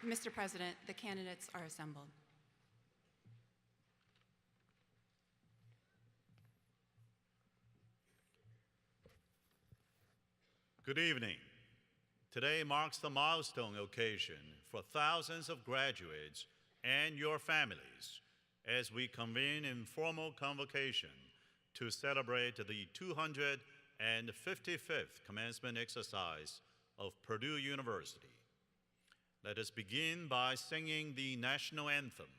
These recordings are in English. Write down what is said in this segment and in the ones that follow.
Mr. President, the candidates are assembled. Good evening. Today marks the milestone occasion for thousands of graduates and your families as we convene in formal convocation to celebrate the 255th commencement exercise of Purdue University. Let us begin by singing the national anthem.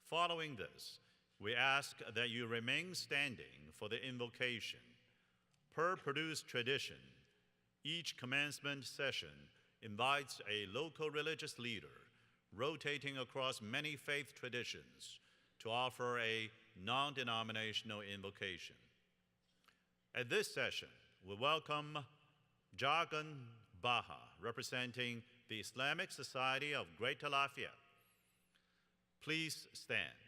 Following this, we ask that you remain standing for the invocation. Per Purdue's tradition, each commencement session invites a local religious leader rotating across many faith traditions to offer a non-denominational invocation. At this session, we welcome Jargon Baha, representing the Islamic Society of Greater Lafayette. Please stand.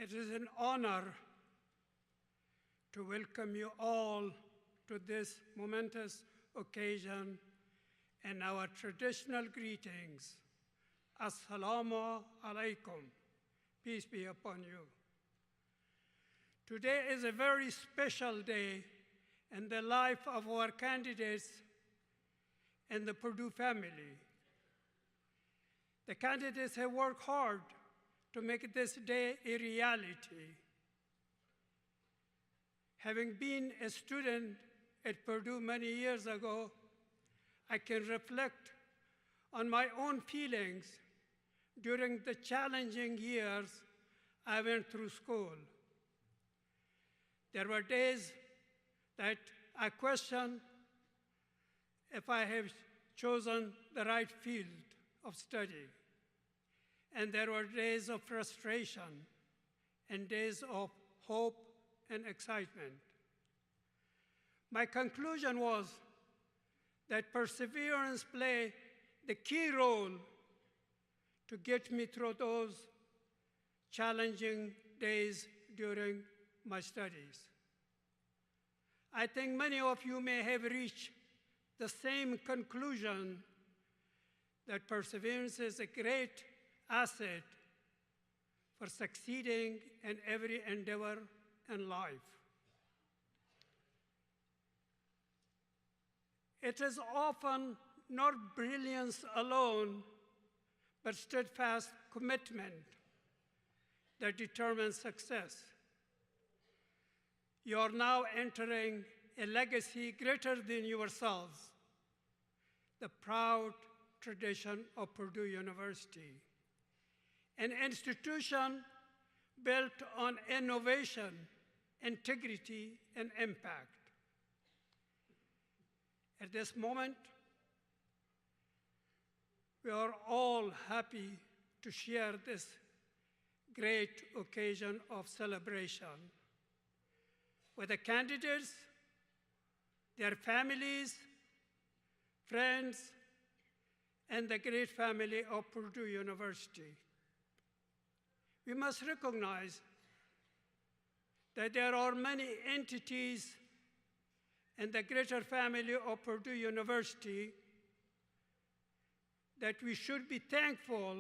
It is an honor to welcome you all to this momentous occasion and our traditional greetings. Assalamu alaikum, peace be upon you. Today is a very special day in the life of our candidates and the Purdue family. The candidates have worked hard to make this day a reality. Having been a student at Purdue many years ago, I can reflect on my own feelings during the challenging years I went through school. There were days that I questioned if I have chosen the right field of study. And there were days of frustration and days of hope and excitement. My conclusion was that perseverance played the key role to get me through those challenging days during my studies. I think many of you may have reached the same conclusion, that perseverance is a great asset for succeeding in every endeavor in life. It is often not brilliance alone, but steadfast commitment that determines success. You are now entering a legacy greater than yourselves, the proud tradition of Purdue University, an institution built on innovation, integrity, and impact. At this moment, we are all happy to share this great occasion of celebration with the candidates, their families, friends, and the great family of Purdue University. We must recognize that there are many entities in the greater family of Purdue University that we should be thankful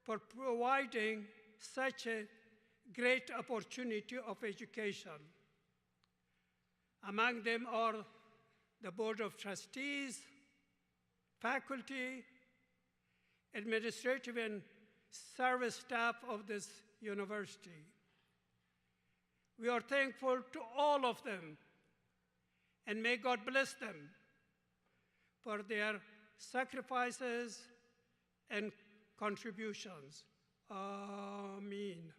for providing such a great opportunity of education. Among them are the Board of Trustees, faculty, administrative and service staff of this university. We are thankful to all of them, and may God bless them for their sacrifices and contributions. Amen.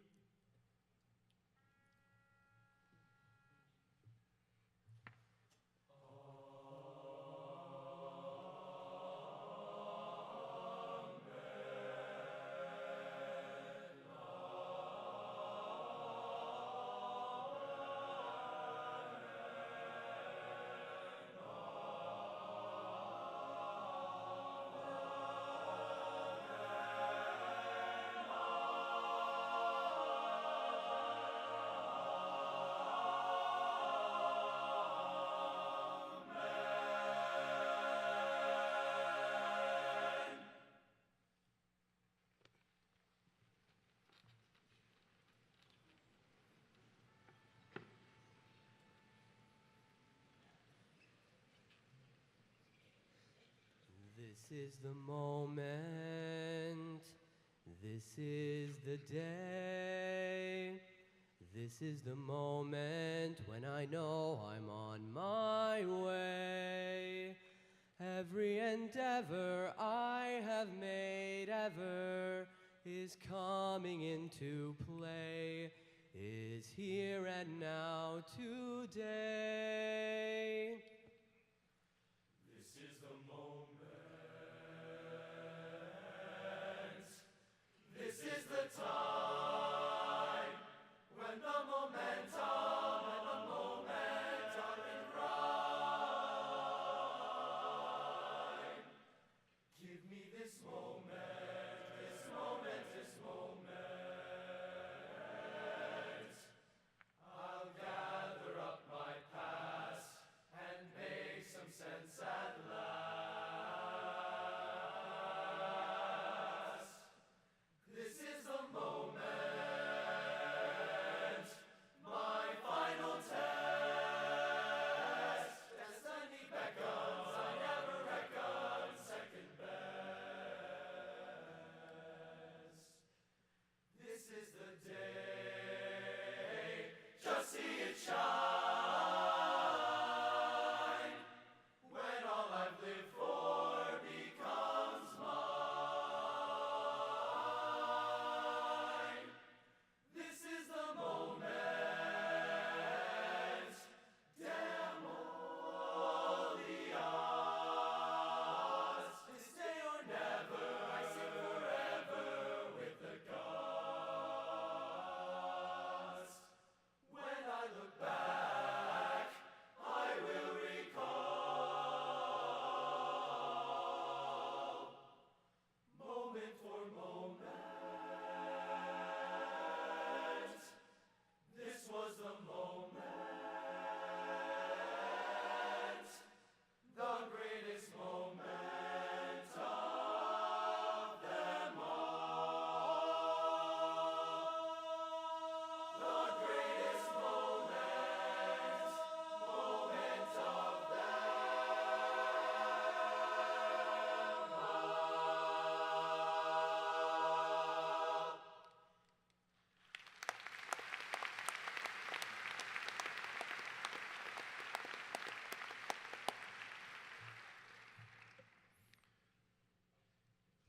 This is the moment, this is the day, this is the moment when I know I'm on my way. Every endeavor I have made ever is coming into play, is here and now today.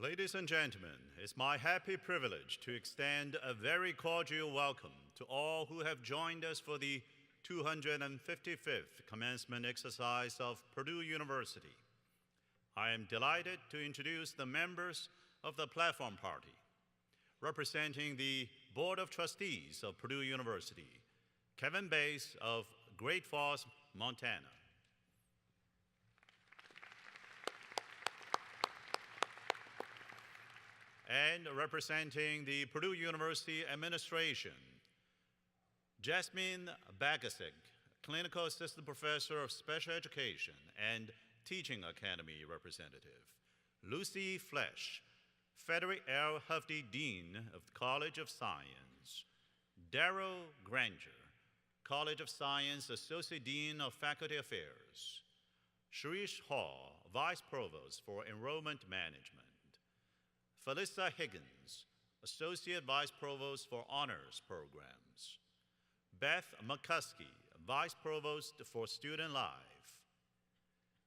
Ladies and gentlemen, it's my happy privilege to extend a very cordial welcome to all who have joined us for the 255th commencement exercise of Purdue University. I am delighted to introduce the members of the Platform Party, representing the Board of Trustees of Purdue University, Kevin Bass of Great Falls, Montana. And representing the Purdue University Administration, Jasmine Bagasic, Clinical Assistant Professor of Special Education and Teaching Academy Representative. Lucy Flesch, Frederick L. Hufty Dean of the College of Science. Darrell Granger, College of Science Associate Dean of Faculty Affairs. Sharish Hall, Vice Provost for Enrollment Management. Felissa Higgins, Associate Vice Provost for Honors Programs. Beth McCuskey, Vice Provost for Student Life.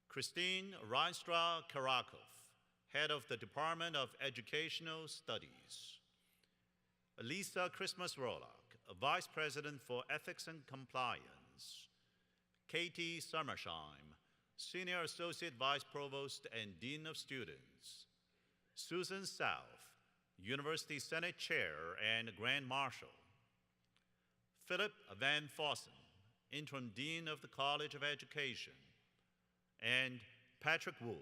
Christine Reinstra-Karakov, Head of the Department of Educational Studies. Lisa Christmas-Rolock, Vice President for Ethics and Compliance. Katie Summersheim, Senior Associate Vice Provost and Dean of Students. Susan South, University Senate Chair and Grand Marshal. Philip Van Fossen, Interim Dean of the College of Education. And Patrick Wolf,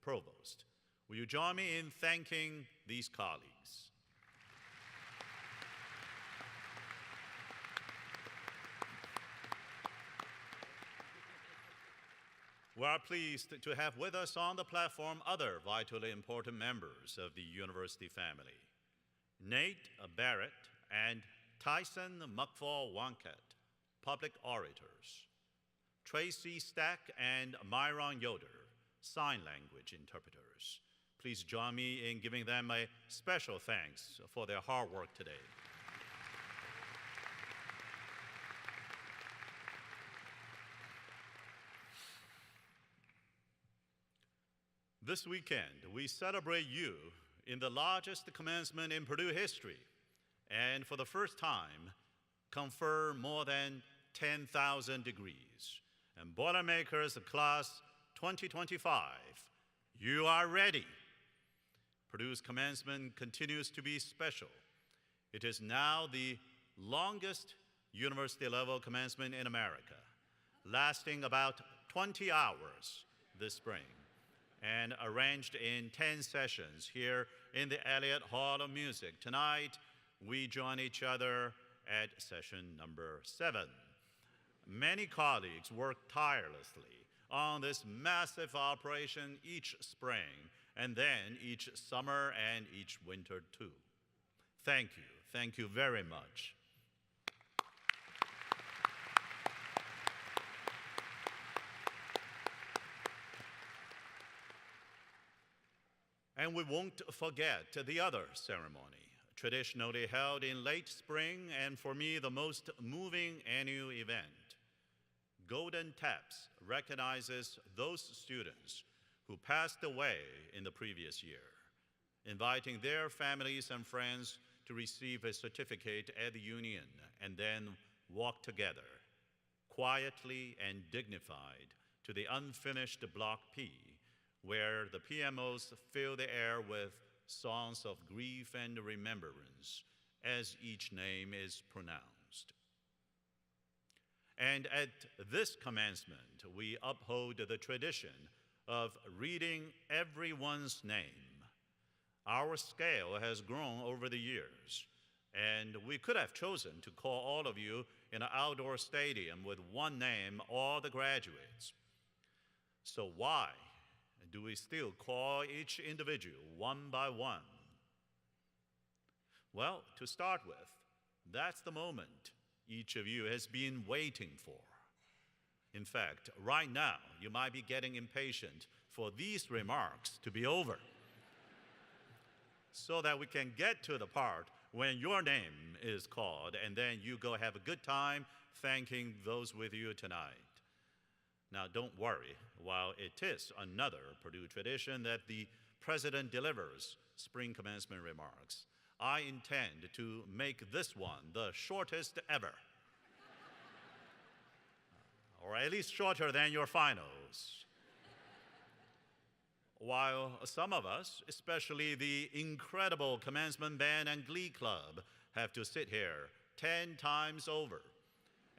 Provost. Will you join me in thanking these colleagues? We are pleased to have with us on the platform other vitally important members of the university family. Nate Barrett and Tyson McFall-Wonkett, public orators. Tracy Stack and Myron Yoder, sign language interpreters. Please join me in giving them a special thanks for their hard work today. This weekend, we celebrate you in the largest commencement in Purdue history, and for the first time, confer more than 10,000 degrees. And Boilermakers Class 2025, you are ready. Purdue's commencement continues to be special. It is now the longest university-level commencement in America, lasting about 20 hours this spring, and arranged in 10 sessions here in the Elliott Hall of Music. Tonight, we join each other at session number 7. Many colleagues work tirelessly on this massive operation each spring, and then each summer and each winter too. Thank you. Thank you very much. And we won't forget the other ceremony, traditionally held in late spring and for me the most moving annual event. Golden Taps recognizes those students who passed away in the previous year, inviting their families and friends to receive a certificate at the Union and then walk together, quietly and dignified, to the unfinished Block P, where the PMOs fill the air with songs of grief and remembrance as each name is pronounced. And at this commencement, we uphold the tradition of reading everyone's name. Our scale has grown over the years, and we could have chosen to call all of you in an outdoor stadium with one name, all the graduates. So why do we still call each individual one by one? Well, to start with, that's the moment each of you has been waiting for. In fact, right now, you might be getting impatient for these remarks to be over so that we can get to the part when your name is called and then you go have a good time thanking those with you tonight. Now, don't worry. While it is another Purdue tradition that the president delivers spring commencement remarks, I intend to make this one the shortest ever, or at least shorter than your finals. While some of us, especially the incredible commencement band and glee club, have to sit here 10 times over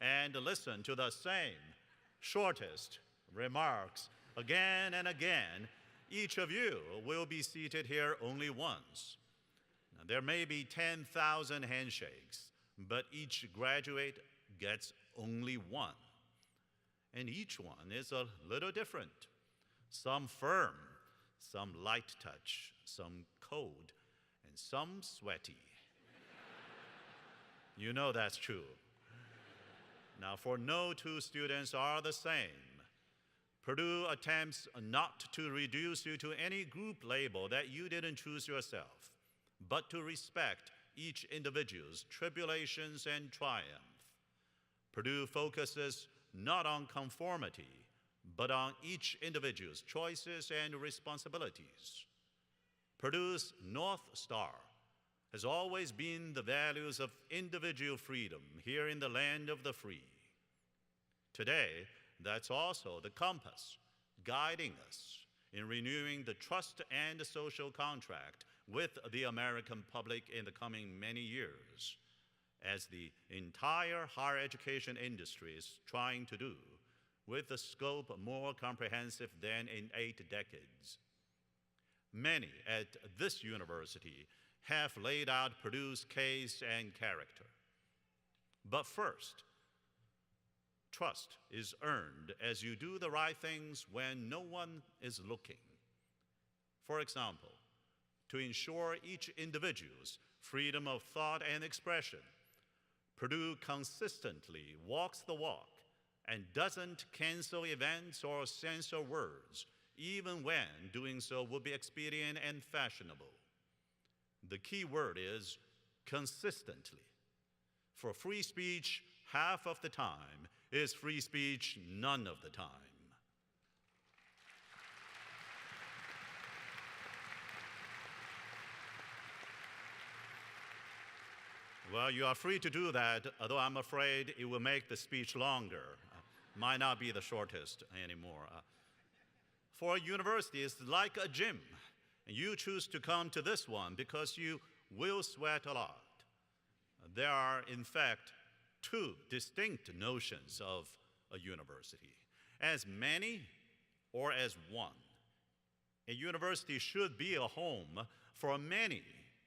and listen to the same shortest remarks again and again, each of you will be seated here only once. There may be 10,000 handshakes, but each graduate gets only one. And each one is a little different. Some firm, some light touch, some cold, and some sweaty. You know that's true. Now, for no two students are the same. Purdue attempts not to reduce you to any group label that you didn't choose yourself, but to respect each individual's tribulations and triumph. Purdue focuses not on conformity, but on each individual's choices and responsibilities. Purdue's North Star has always been the values of individual freedom here in the land of the free. Today, that's also the compass guiding us in renewing the trust and social contract with the American public in the coming many years, as the entire higher education industry is trying to do, with a scope more comprehensive than in 8 decades. Many at this university have laid out Purdue's case and character. But first, trust is earned as you do the right things when no one is looking. For example, to ensure each individual's freedom of thought and expression, Purdue consistently walks the walk and doesn't cancel events or censor words, even when doing so would be expedient and fashionable. The key word is consistently. For free speech, half of the time is free speech none of the time. Well, you are free to do that, although I'm afraid it will make the speech longer. Might not be the shortest anymore. For a university, it's like a gym. You choose to come to this one because you will sweat a lot. There are, in fact, 2 distinct notions of a university: as many or as one. A university should be a home for many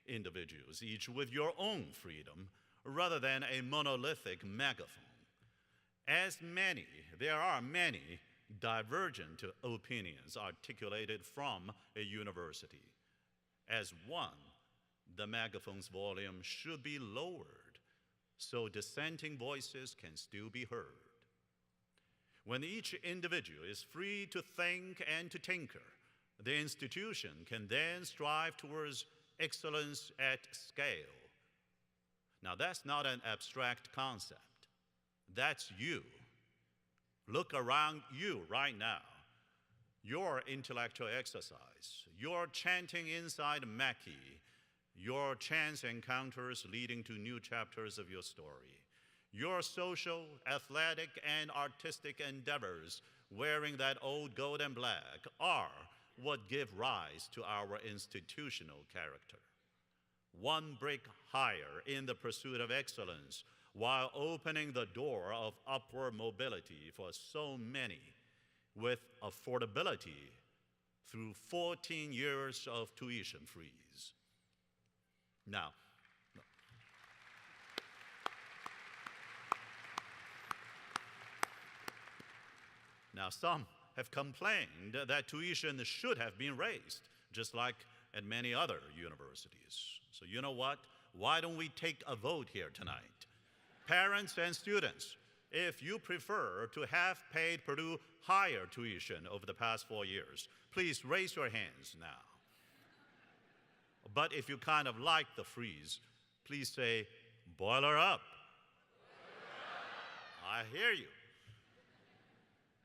individuals, each with your own freedom, rather than a monolithic megaphone. As many, there are many divergent opinions articulated from a university. As one, the megaphone's volume should be lowered so dissenting voices can still be heard. When each individual is free to think and to tinker, the institution can then strive towards excellence at scale. Now, that's not an abstract concept. That's you. Look around you right now. Your intellectual exercise, your chanting inside Mackey, your chance encounters leading to new chapters of your story, your social, athletic, and artistic endeavors wearing that old gold and black are what give rise to our institutional character. One brick higher in the pursuit of excellence, while opening the door of upward mobility for so many, with affordability through 14 years of tuition freeze. Now, some have complained that tuition should have been raised, just like at many other universities. So you know what? Why don't we take a vote here tonight? Parents and students, if you prefer to have paid Purdue higher tuition over the past 4 years, please raise your hands now. But if you kind of like the freeze, please say, boiler up. I hear you.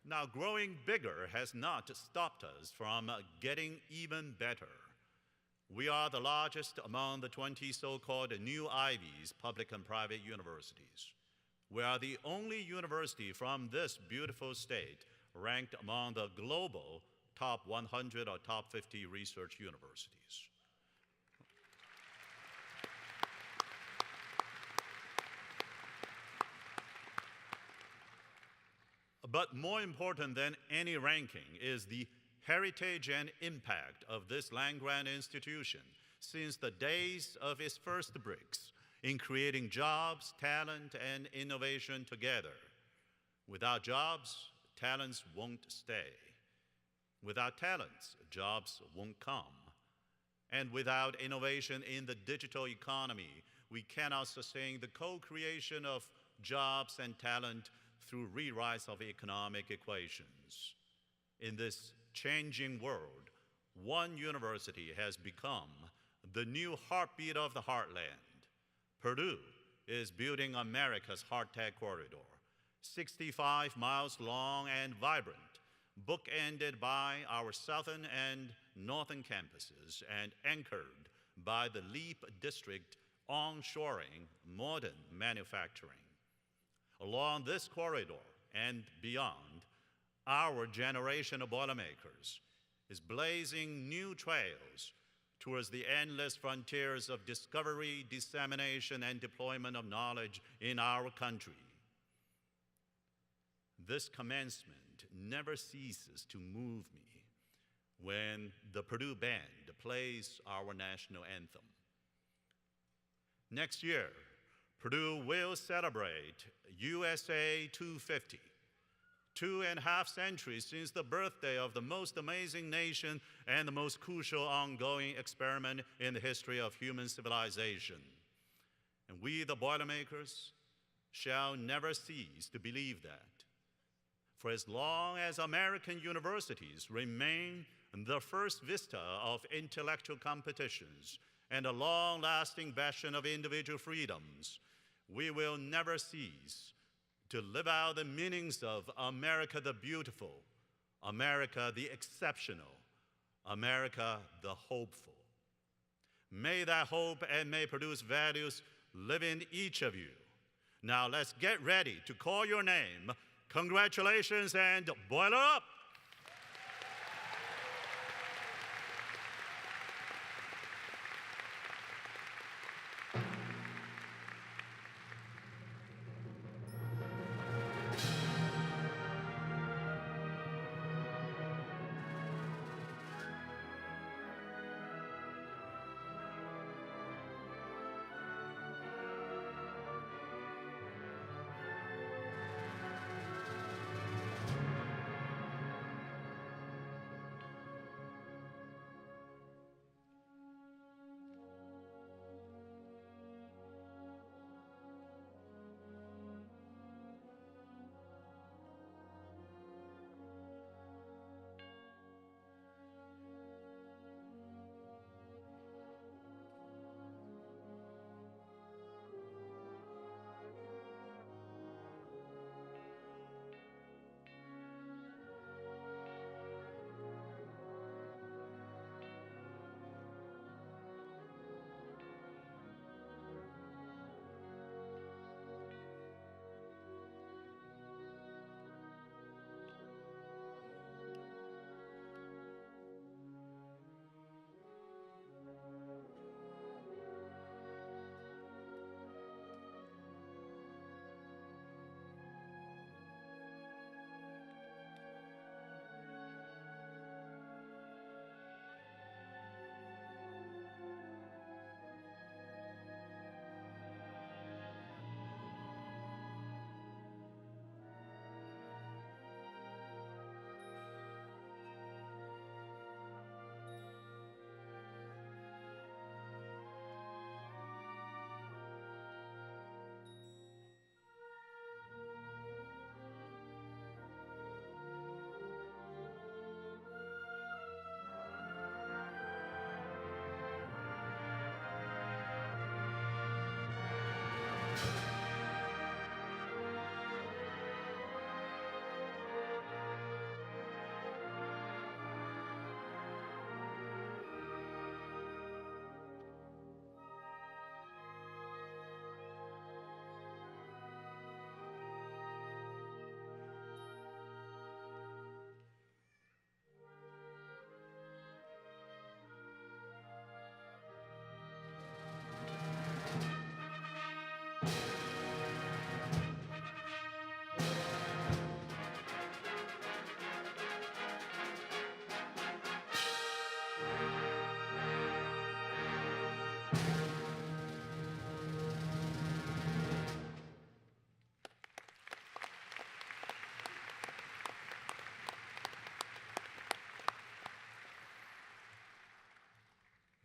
Now, growing bigger has not stopped us from getting even better. We are the largest among the 20 so-called new Ivies, public and private universities. We are the only university from this beautiful state ranked among the global top 100 or top 50 research universities. But more important than any ranking is the heritage and impact of this land-grant institution since the days of its first bricks in creating jobs, talent, and innovation together. Without jobs, talents won't stay. Without talents, jobs won't come. And without innovation in the digital economy, we cannot sustain the co-creation of jobs and talent through rewrites of economic equations. In this changing world, one university has become the new heartbeat of the heartland. Purdue is building America's Hard Tech Corridor, 65 miles long and vibrant, bookended by our southern and northern campuses and anchored by the LEAP district onshoring modern manufacturing. Along this corridor and beyond, our generation of Boilermakers is blazing new trails towards the endless frontiers of discovery, dissemination, and deployment of knowledge in our country. This commencement never ceases to move me when the Purdue Band plays our national anthem. Next year, Purdue will celebrate USA 250, 2.5 centuries since the birthday of the most amazing nation and the most crucial ongoing experiment in the history of human civilization. And we, the Boilermakers, shall never cease to believe that. For as long as American universities remain the first vista of intellectual competitions and a long-lasting bastion of individual freedoms, we will never cease to live out the meanings of America the beautiful, America the exceptional, America the hopeful. May that hope and may Purdue's values live in each of you. Now let's get ready to call your name. Congratulations and boiler up!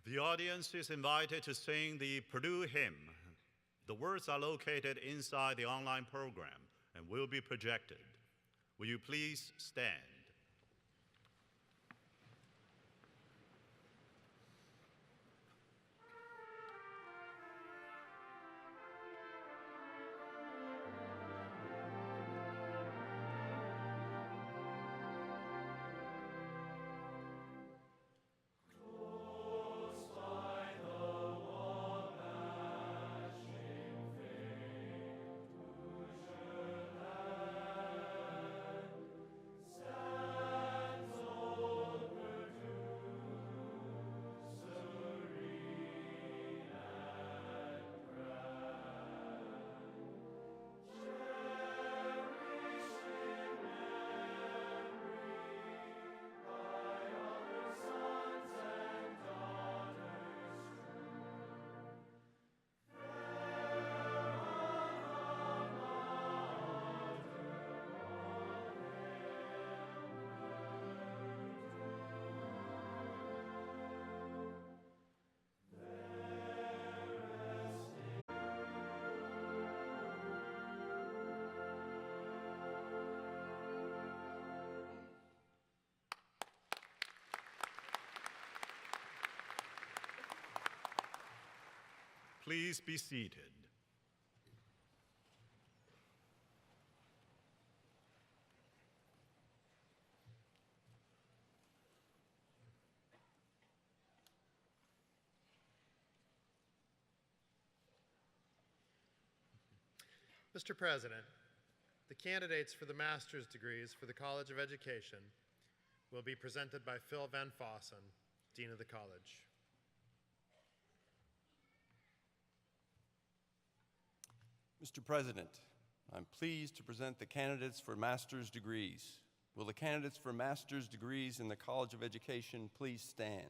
The audience is invited to sing the Purdue hymn. The words are located inside the online program and will be projected. Will you please stand? Please be seated. Mr. President, the candidates for the master's degrees for the College of Education will be presented by Phil Van Fossen, Dean of the College. Mr. President, I'm pleased to present the candidates for master's degrees. Will the candidates for master's degrees in the College of Education please stand?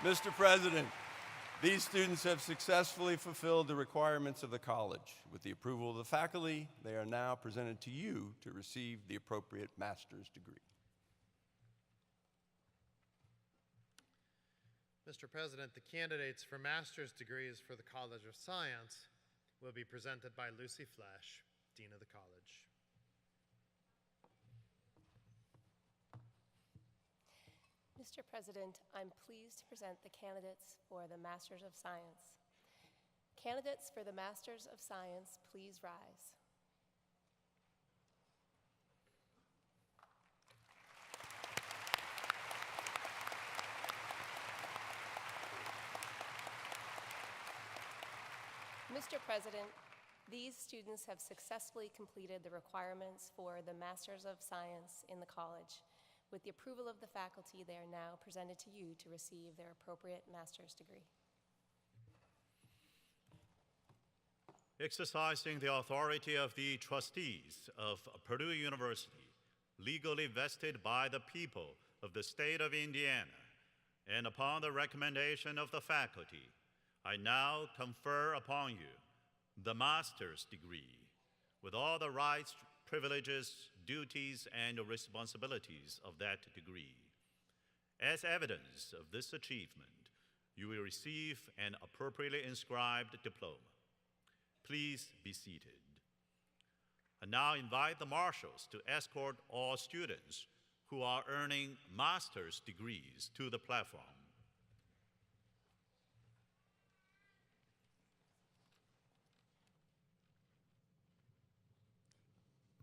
Mr. President, these students have successfully fulfilled the requirements of the college. With the approval of the faculty, they are now presented to you to receive the appropriate master's degree. Mr. President, the candidates for master's degrees for the College of Science will be presented by Lucy Flesch, Dean of the College. Mr. President, I'm pleased to present the candidates for the Masters of Science. Candidates for the Masters of Science, please rise. Mr. President, these students have successfully completed the requirements for the Masters of Science in the college. With the approval of the faculty, they are now presented to you to receive their appropriate master's degree. Exercising the authority of the trustees of Purdue University, legally vested by the people of the state of Indiana, and upon the recommendation of the faculty, I now confer upon you the master's degree with all the rights, privileges, duties, and responsibilities of that degree. As evidence of this achievement, you will receive an appropriately inscribed diploma. Please be seated. I now invite the marshals to escort all students who are earning master's degrees to the platform.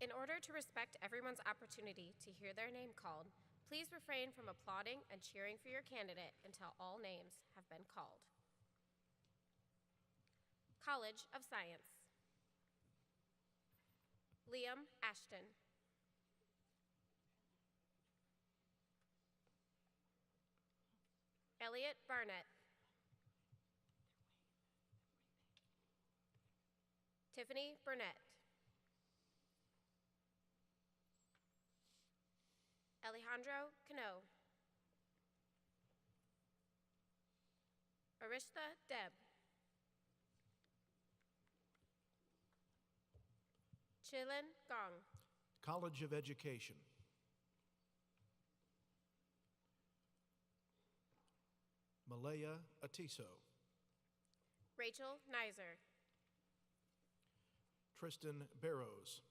In order to respect everyone's opportunity to hear their name called, please refrain from applauding and cheering for your candidate until all names have been called. College of Science. Liam Ashton. Elliot Barnett. Tiffany Burnett. Alejandro Cano. Arishta Deb. Chilin Gong. College of Education. Malaya Atiso. Rachel Nizer. Tristan Barrows.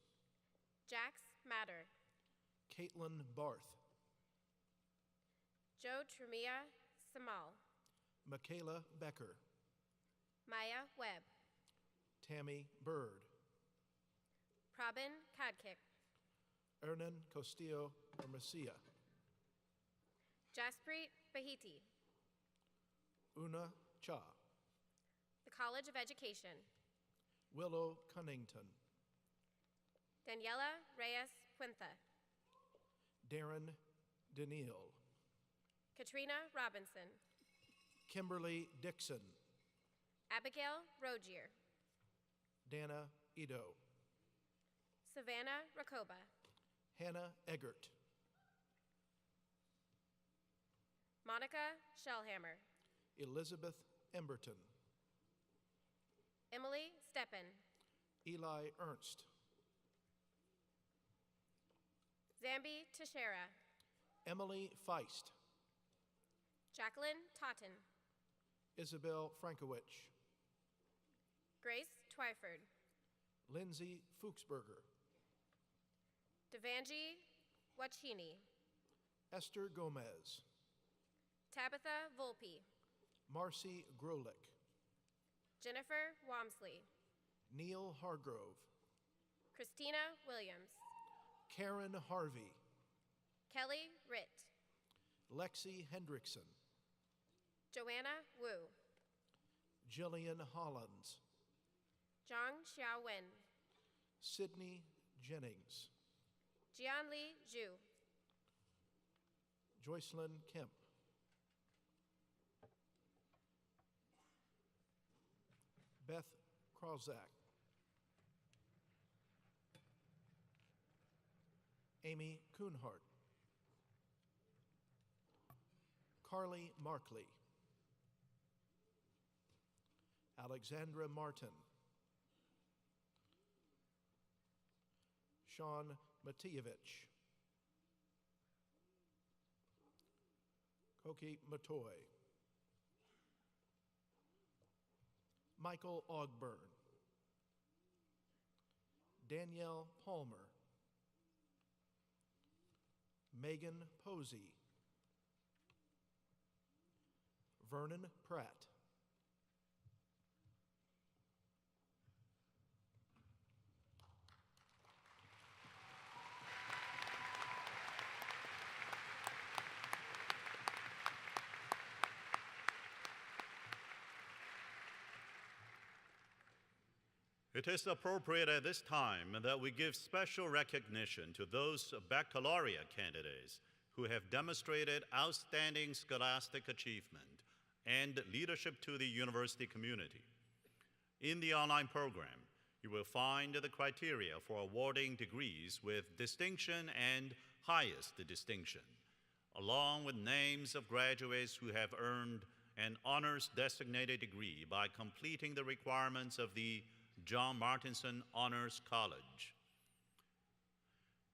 Jax Matter. Caitlin Barth. Joe Trumia Samal. Michaela Becker. Maya Webb. Tammy Bird. Prabin Kadkik. Ernan Castillo Hermosia. Jasprit Bahiti. Una Cha. The College of Education. Willow Cunnington. Daniela Reyes Puente. Darren Daniil. Katrina Robinson. Kimberly Dixon. Abigail Rogier. Dana Ito. Savannah Rakoba. Hannah Eggert. Monica Shellhammer. Elizabeth Emberton. Emily Steppen. Eli Ernst. Zambi Teixeira. Emily Feist. Jacqueline Totten. Isabel Frankowicz. Grace Twyford. Lindsay Fuchsberger. Devanji Wachini. Esther Gomez. Tabitha Volpe. Marcy Grolich. Jennifer Wamsley. Neil Hargrove. Christina Williams. Karen Harvey. Kelly Ritt. Lexi Hendrickson. Joanna Wu. Jillian Hollins. Zhang Xiaowen. Sydney Jennings. Jianli Zhu. Joycelyn Kemp. Beth Krausak. Amy Kuhnhart. Carly Markley. Alexandra Martin. Sean Matijevich. Koki Matoy. Michael Ogburn. Danielle Palmer. Megan Posey. Vernon Pratt. It is appropriate at this time that we give special recognition to those baccalaureate candidates who have demonstrated outstanding scholastic achievement and leadership to the university community. In the online program, you will find the criteria for awarding degrees with distinction and highest distinction, along with names of graduates who have earned an honors designated degree by completing the requirements of the John Martinson Honors College.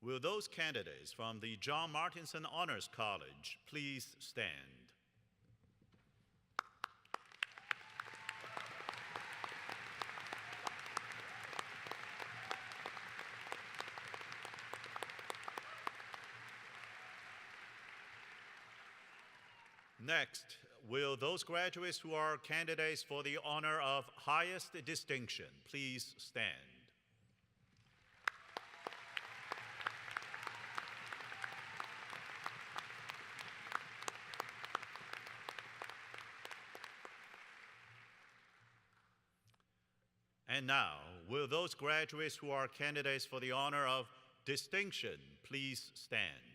Will those candidates from the John Martinson Honors College please stand? Next, will those graduates who are candidates for the honor of highest distinction please stand? And now, will those graduates who are candidates for the honor of distinction please stand?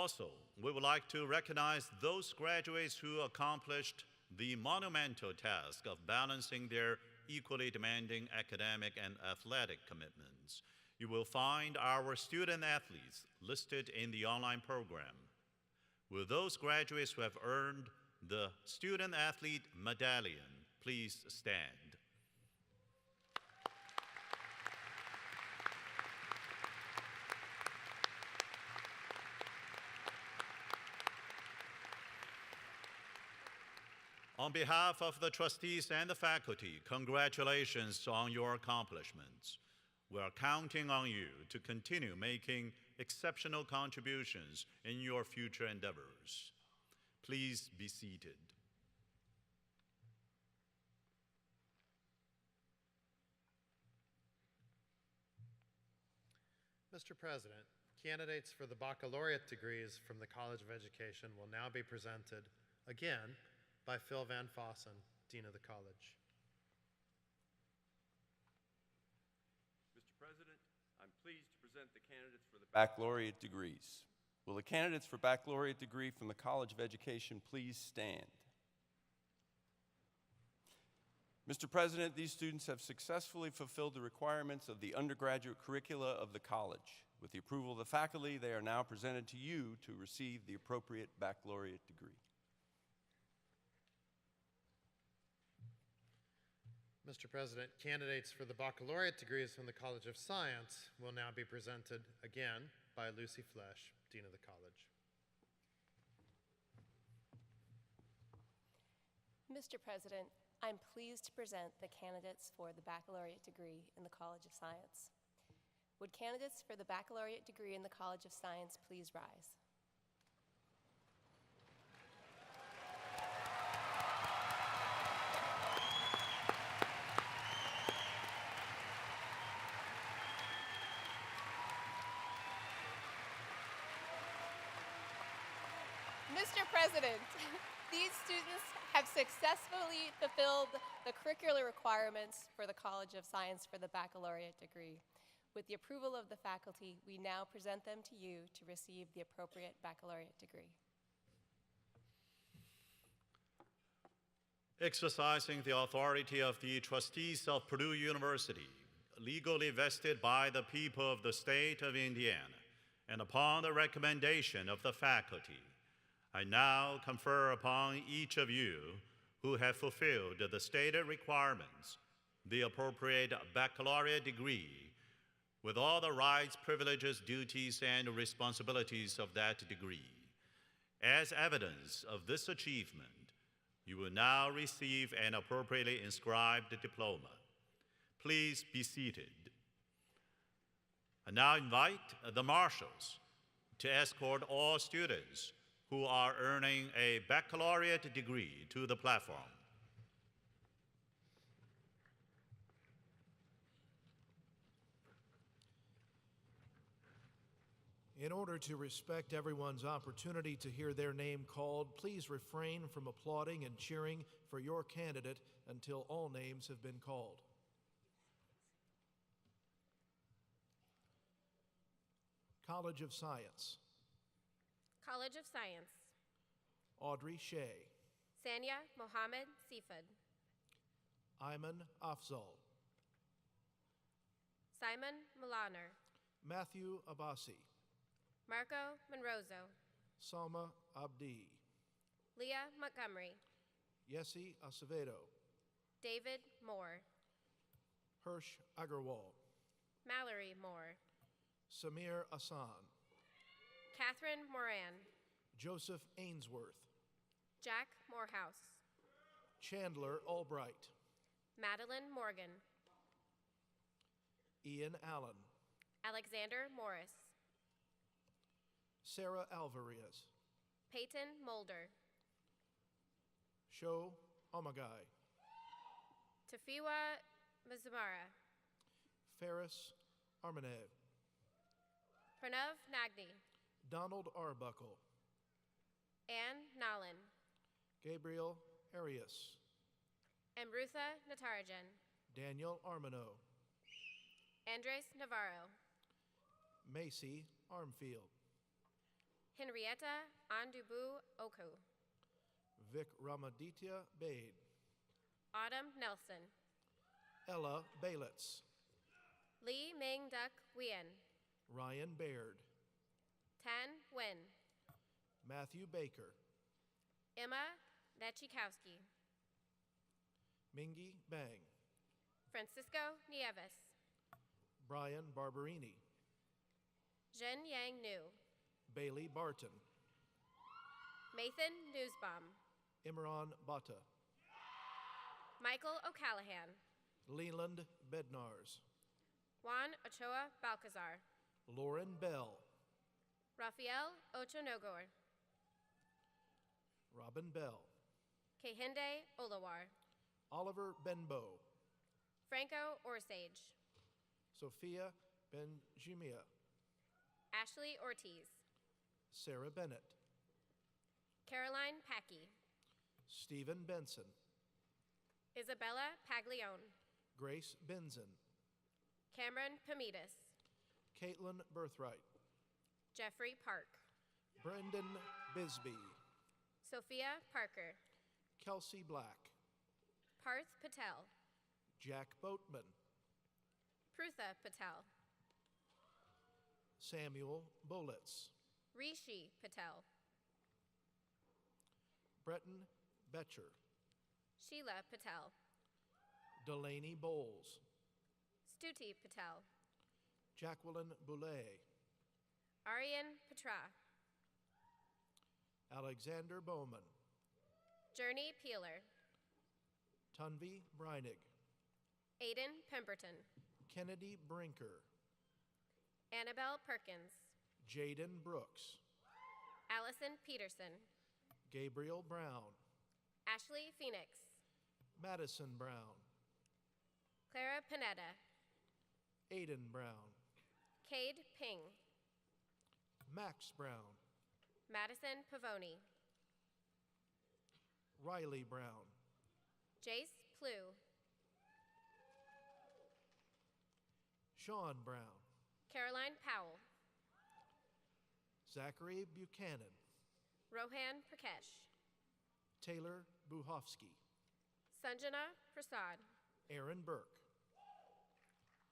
Also, we would like to recognize those graduates who accomplished the monumental task of balancing their equally demanding academic and athletic commitments. you will find our student athletes listed in the online program. Will those graduates who have earned the Student Athlete Medallion please stand? On behalf of the trustees and the faculty, congratulations on your accomplishments. We are counting on you to continue making exceptional contributions in your future endeavors. Please be seated. Mr. President, candidates for the baccalaureate degrees from the College of Education will now be presented again by Phil Van Fossen, Dean of the College. Mr. President, I'm pleased to present the candidates for the baccalaureate degrees. Will the candidates for baccalaureate degree from the College of Education please stand? Mr. President, these students have successfully fulfilled the requirements of the undergraduate curricula of the college. With the approval of the faculty, they are now presented to you to receive the appropriate baccalaureate degree. Mr. President, candidates for the baccalaureate degrees from the College of Science will now be presented again by Lucy Flesch, Dean of the College. Mr. President, I'm pleased to present the candidates for the baccalaureate degree in the College of Science. Would candidates for the baccalaureate degree in the College of Science please rise? Mr. President, these students have successfully fulfilled the curricular requirements for the College of Science for the baccalaureate degree. With the approval of the faculty, we now present them to you to receive the appropriate baccalaureate degree. Exercising the authority of the trustees of Purdue University, legally vested by the people of the state of Indiana, and upon the recommendation of the faculty, I now confer upon each of you who have fulfilled the stated requirements the appropriate baccalaureate degree with all the rights, privileges, duties, and responsibilities of that degree. As evidence of this achievement, you will now receive an appropriately inscribed diploma. Please be seated. I now invite the marshals to escort all students who are earning a baccalaureate degree to the platform. In order to respect everyone's opportunity to hear their name called, please refrain from applauding and cheering for your candidate until all names have been called. College of Science. College of Science. Audrey Shea. Sanya Mohammed Sifad. Ayman Afzal. Simon Mulaner. Matthew Abbasi. Marco Monrozo. Salma Abdi. Leah Montgomery. Yessi Acevedo. David Moore. Hirsch Agarwal. Mallory Moore. Samir Asan. Catherine Moran. Joseph Ainsworth. Jack Morehouse. Chandler Albright. Madeline Morgan. Ian Allen. Alexander Morris. Sarah Alvarez. Peyton Mulder. Sho Omagai. Tafiwa Mizumara. Ferris Armanev. Pranav Nagni. Donald Arbuckle. Anne Nalin. Gabriel Arias. Amrutha Natarajan. Daniel Armino. Andres Navarro. Macy Armfield. Henrietta Andubu Oku. Vic Ramaditya Bade. Autumn Nelson. Ella Baylitz. Lee Ming Duck Wien. Ryan Baird, Tan Wen. Matthew Baker, Emma Nachikowski. Mingi Bang, Francisco Nieves. Brian Barberini, Zhen Yang Nu. Bailey Barton, Mathan Newsbaum. Imran Bata, Michael O'Callahan. Leland Bednars, Juan Ochoa Balcazar. Lauren Bell, Rafael Ochonogor. Robin Bell, Kehinde Olawar. Oliver Benbow, Franco Orsage. Sophia Benjimia, Ashley Ortiz. Sarah Bennett, Caroline Packey. Stephen Benson, Isabella Paglione. Grace Benson, Cameron Pamitas. Caitlin Birthright, Jeffrey Park. Brendan Bisbee, Sophia Parker. Kelsey Black, Parth Patel. Jack Boatman, Prutha Patel. Samuel Bolitz, Rishi Patel. Breton Betcher, Sheila Patel. Delaney Bowles, Stuti Patel. Jacqueline Boulay, Aryan Petra. Alexander Bowman, Journey Peeler. Tunvi Breinig, Aiden Pemberton. Kennedy Brinker, Annabelle Perkins. Jaden Brooks, Allison Peterson. Gabriel Brown, Ashley Phoenix. Madison Brown, Clara Panetta. Aiden Brown, Cade Ping. Max Brown, Madison Pavoni. Riley Brown, Jace Plew. Sean Brown, Caroline Powell. Zachary Buchanan, Rohan Prakesh. Taylor Buhofsky, Sanjana Prasad. Aaron Burke,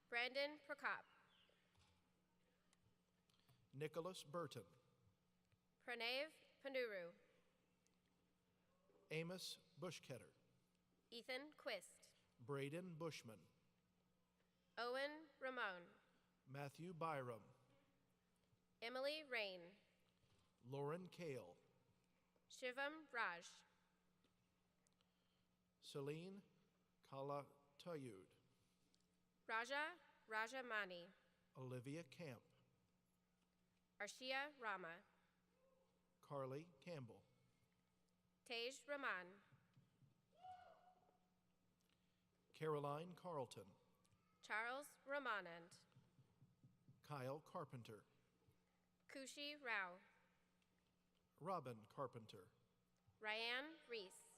Brandon Prokop. Nicholas Burton, Pranav Panduru. Amos Bushketter, Ethan Quist. Braden Bushman, Owen Ramon. Matthew Byram, Emily Rain. Lauren Kale, Shivam Raj. Celine Kalatayud, Raja Rajamani. Olivia Camp, Arshia Rama. Carly Campbell, Tej Rahman. Caroline Carlton, Charles Ramanand. Kyle Carpenter, Kushi Rao. Robin Carpenter, Ryan Reese.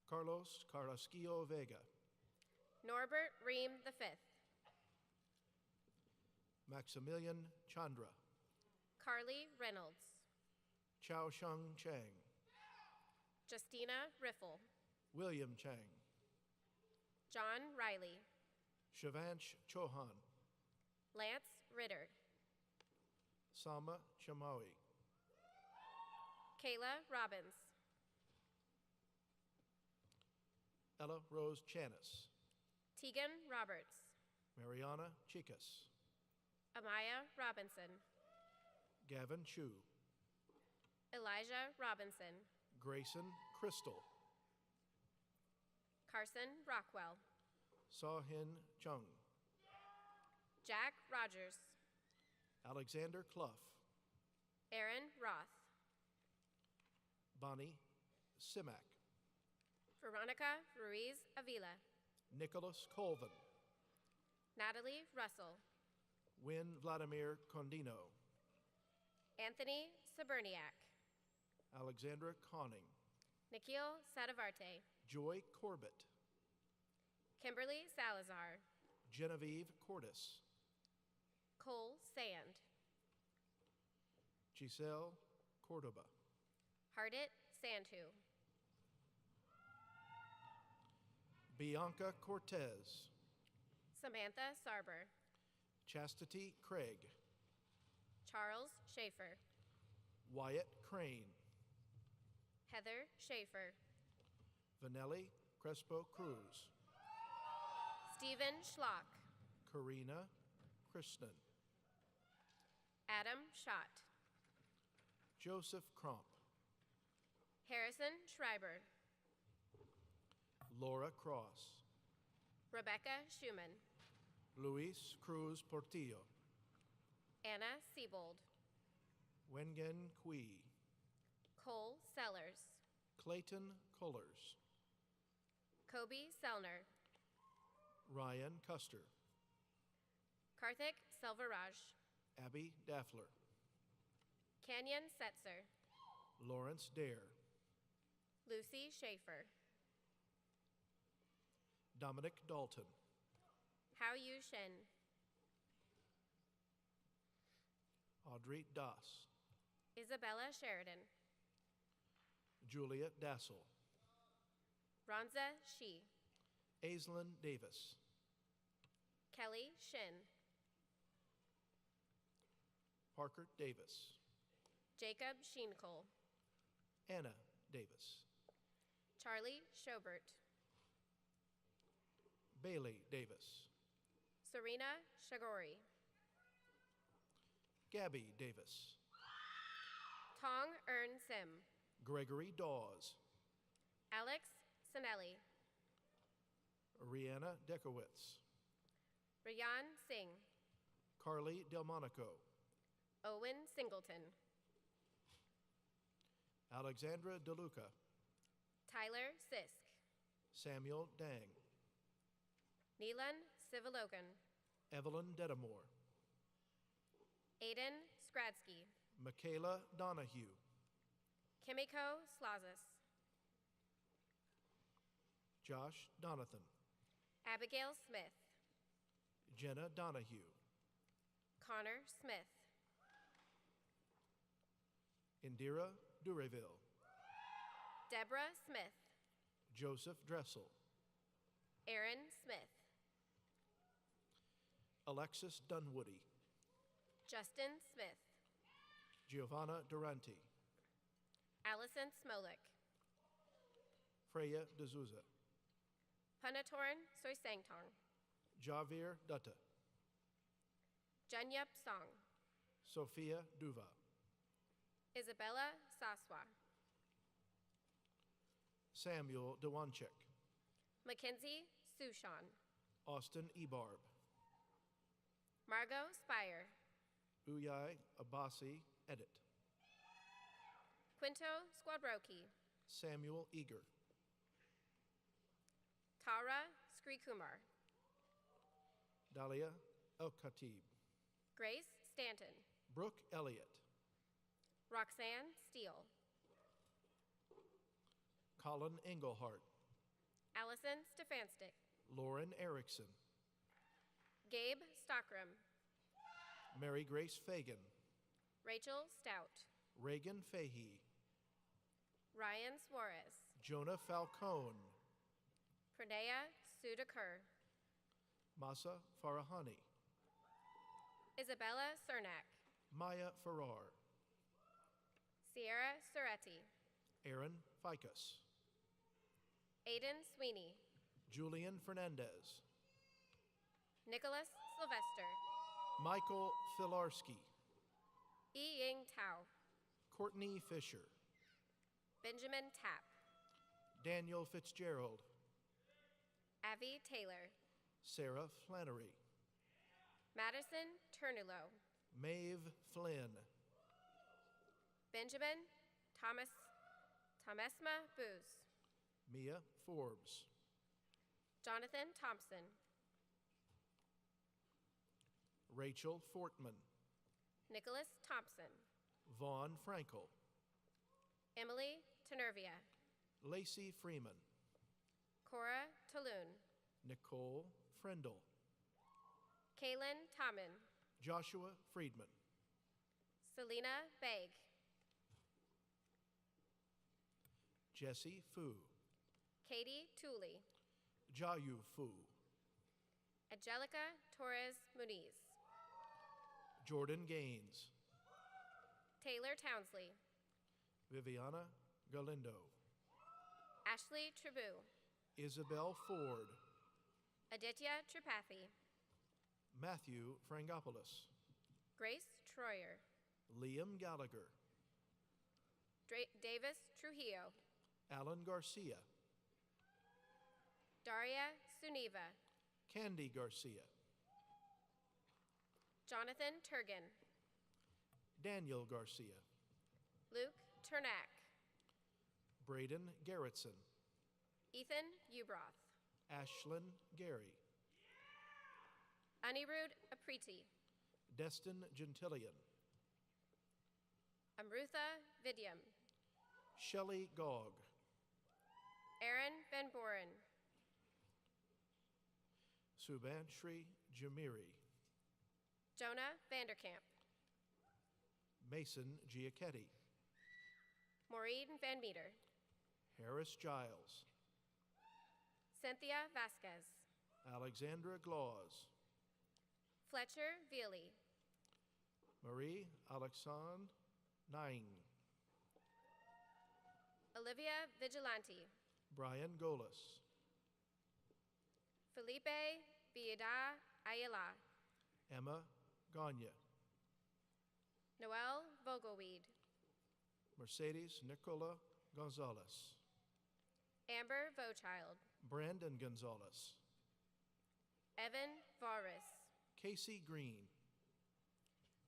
Carlos Carrasquillo Vega, Norbert Ream V. Maximilian Chandra, Carly Reynolds. Chao Sheng Chang, Justina Riffle. William Chang, John Riley. Shivansh Chauhan, Lance Ritter. Sama Chamawi, Kayla Robbins. Ella Rose Chanis, Tegan Roberts. Mariana Chicas, Amaya Robinson. Gavin Chu, Elijah Robinson. Grayson Crystal, Carson Rockwell. Sahin Chung, Jack Rogers. Alexander Clough, Aaron Roth. Bonnie Simak, Veronica Ruiz Avila. Nicholas Colvin, Natalie Russell. Win Vladimir Condino, Anthony Saberniak. Alexandra Conning, Nikhil Sadavarte. Joy Corbett, Kimberly Salazar. Genevieve Cordes, Cole Sand. Giselle Cordoba, Hardit Sandhu. Bianca Cortez, Samantha Sarber. Chastity Craig, Charles Schaefer, Wyatt Crane, Heather Schaefer, Vanelli Crespo Cruz, Stephen Schlock, Karina Krishnan, Adam Schott, Joseph Crump, Harrison Schreiber, Laura Cross, Rebecca Schumann, Luis Cruz Portillo, Anna Siebold, Wengen Kui, Cole Sellers, Clayton Cullers, Kobe Selner, Ryan Custer, Karthik Selvaraj, Abby Daffler, Canyon Setzer, Lawrence Dare, Lucy Schaefer, Dominic Dalton, Hao Yu Shen, Audrey Das, Isabella Sheridan, Julia Dassel, Ronza Shi, Aislinn Davis, Kelly Shin, Parker Davis, Jacob Sheencole, Anna Davis, Charlie Schobert, Bailey Davis, Serena Shagori, Gabby Davis, Tong Earn Sim, Gregory Dawes, Alex Sinelli, Rihanna Dekowitz, Rayan Singh, Carly Delmonico, Owen Singleton, Alexandra DeLuca, Tyler Sisk, Samuel Dang, Neelan Sivalogan, Evelyn Dedamore, Aiden Skradsky, Michaela Donahue, Kimiko Slazis, Josh Donathan, Abigail Smith, Jenna Donahue, Connor Smith, Indira Dureville, Deborah Smith, Joseph Dressel, Aaron Smith, Alexis Dunwoody, Justin Smith, Giovanna Durante, Allison Smolik, Freya D'Souza, Panatoran Soysangtong, Javier Dutta, Junyup Song, Sophia Duva, Isabella Saswa, Samuel Dewanchik, Mackenzie Sushan, Austin Ebarb, Margot Spire, Uyai Abasi Edit, Quinto Squadroki, Samuel Eager, Tara Skrikumar, Dalia El-Khatib, Grace Stanton, Brooke Elliott, Roxanne Steele, Colin Englehart, Allison Stefanstik, Lauren Erickson, Gabe Stockram, Mary Grace Fagan, Rachel Stout, Reagan Fahey, Ryan Suarez, Jonah Falcone, Pranaya Sudakar, Masa Farahani, Isabella Cernak, Maya Farrar, Sierra Soretti, Aaron Ficus, Aiden Sweeney, Julian Fernandez, Nicholas Sylvester, Michael Filarski, Yi Ying Tao, Courtney Fisher, Benjamin Tapp, Daniel Fitzgerald, Avi Taylor, Sarah Flannery, Madison Turnulo, Maeve Flynn, Benjamin Thomasma Booz, Mia Forbes, Jonathan Thompson, Rachel Fortman, Nicholas Thompson, Vaughn Frankel, Emily Tenervia, Lacey Freeman, Cora Taloon, Nicole Frendel, Kaylin Tommen, Joshua Friedman, Selena Begg, Jesse Fu, Katie Tooley, Jayu Fu, Angelica Torres Muniz, Jordan Gaines, Taylor Townsley, Viviana Galindo, Ashley Tribou, Isabel Ford, Aditya Tripathi, Matthew Frangopoulos, Grace Troyer, Liam Gallagher, Davis Trujillo, Alan Garcia, Daria Suniva, Candy Garcia, Jonathan Turgan, Daniel Garcia, Luke Turnak, Braden Garrettson, Ethan Ubroth, Ashlyn Gary, Anirudh Apriti, Destin Gentilian, Amrutha Vidyam, Shelley Gogg, Aaron Van Boren, Subhanshri Jamiri, Jonah Vanderkamp, Mason Giacchetti, Maureen Van Meter, Harris Giles, Cynthia Vasquez, Alexandra Glaus, Fletcher Veely, Marie Alexandre Naing, Olivia Vigilante, Brian Golis, Felipe Villada Ayala, Emma Gagne, Noel Vogelweed, Mercedes Nicola Gonzalez, Amber Vochild, Brandon Gonzalez, Evan Varus, Casey Green,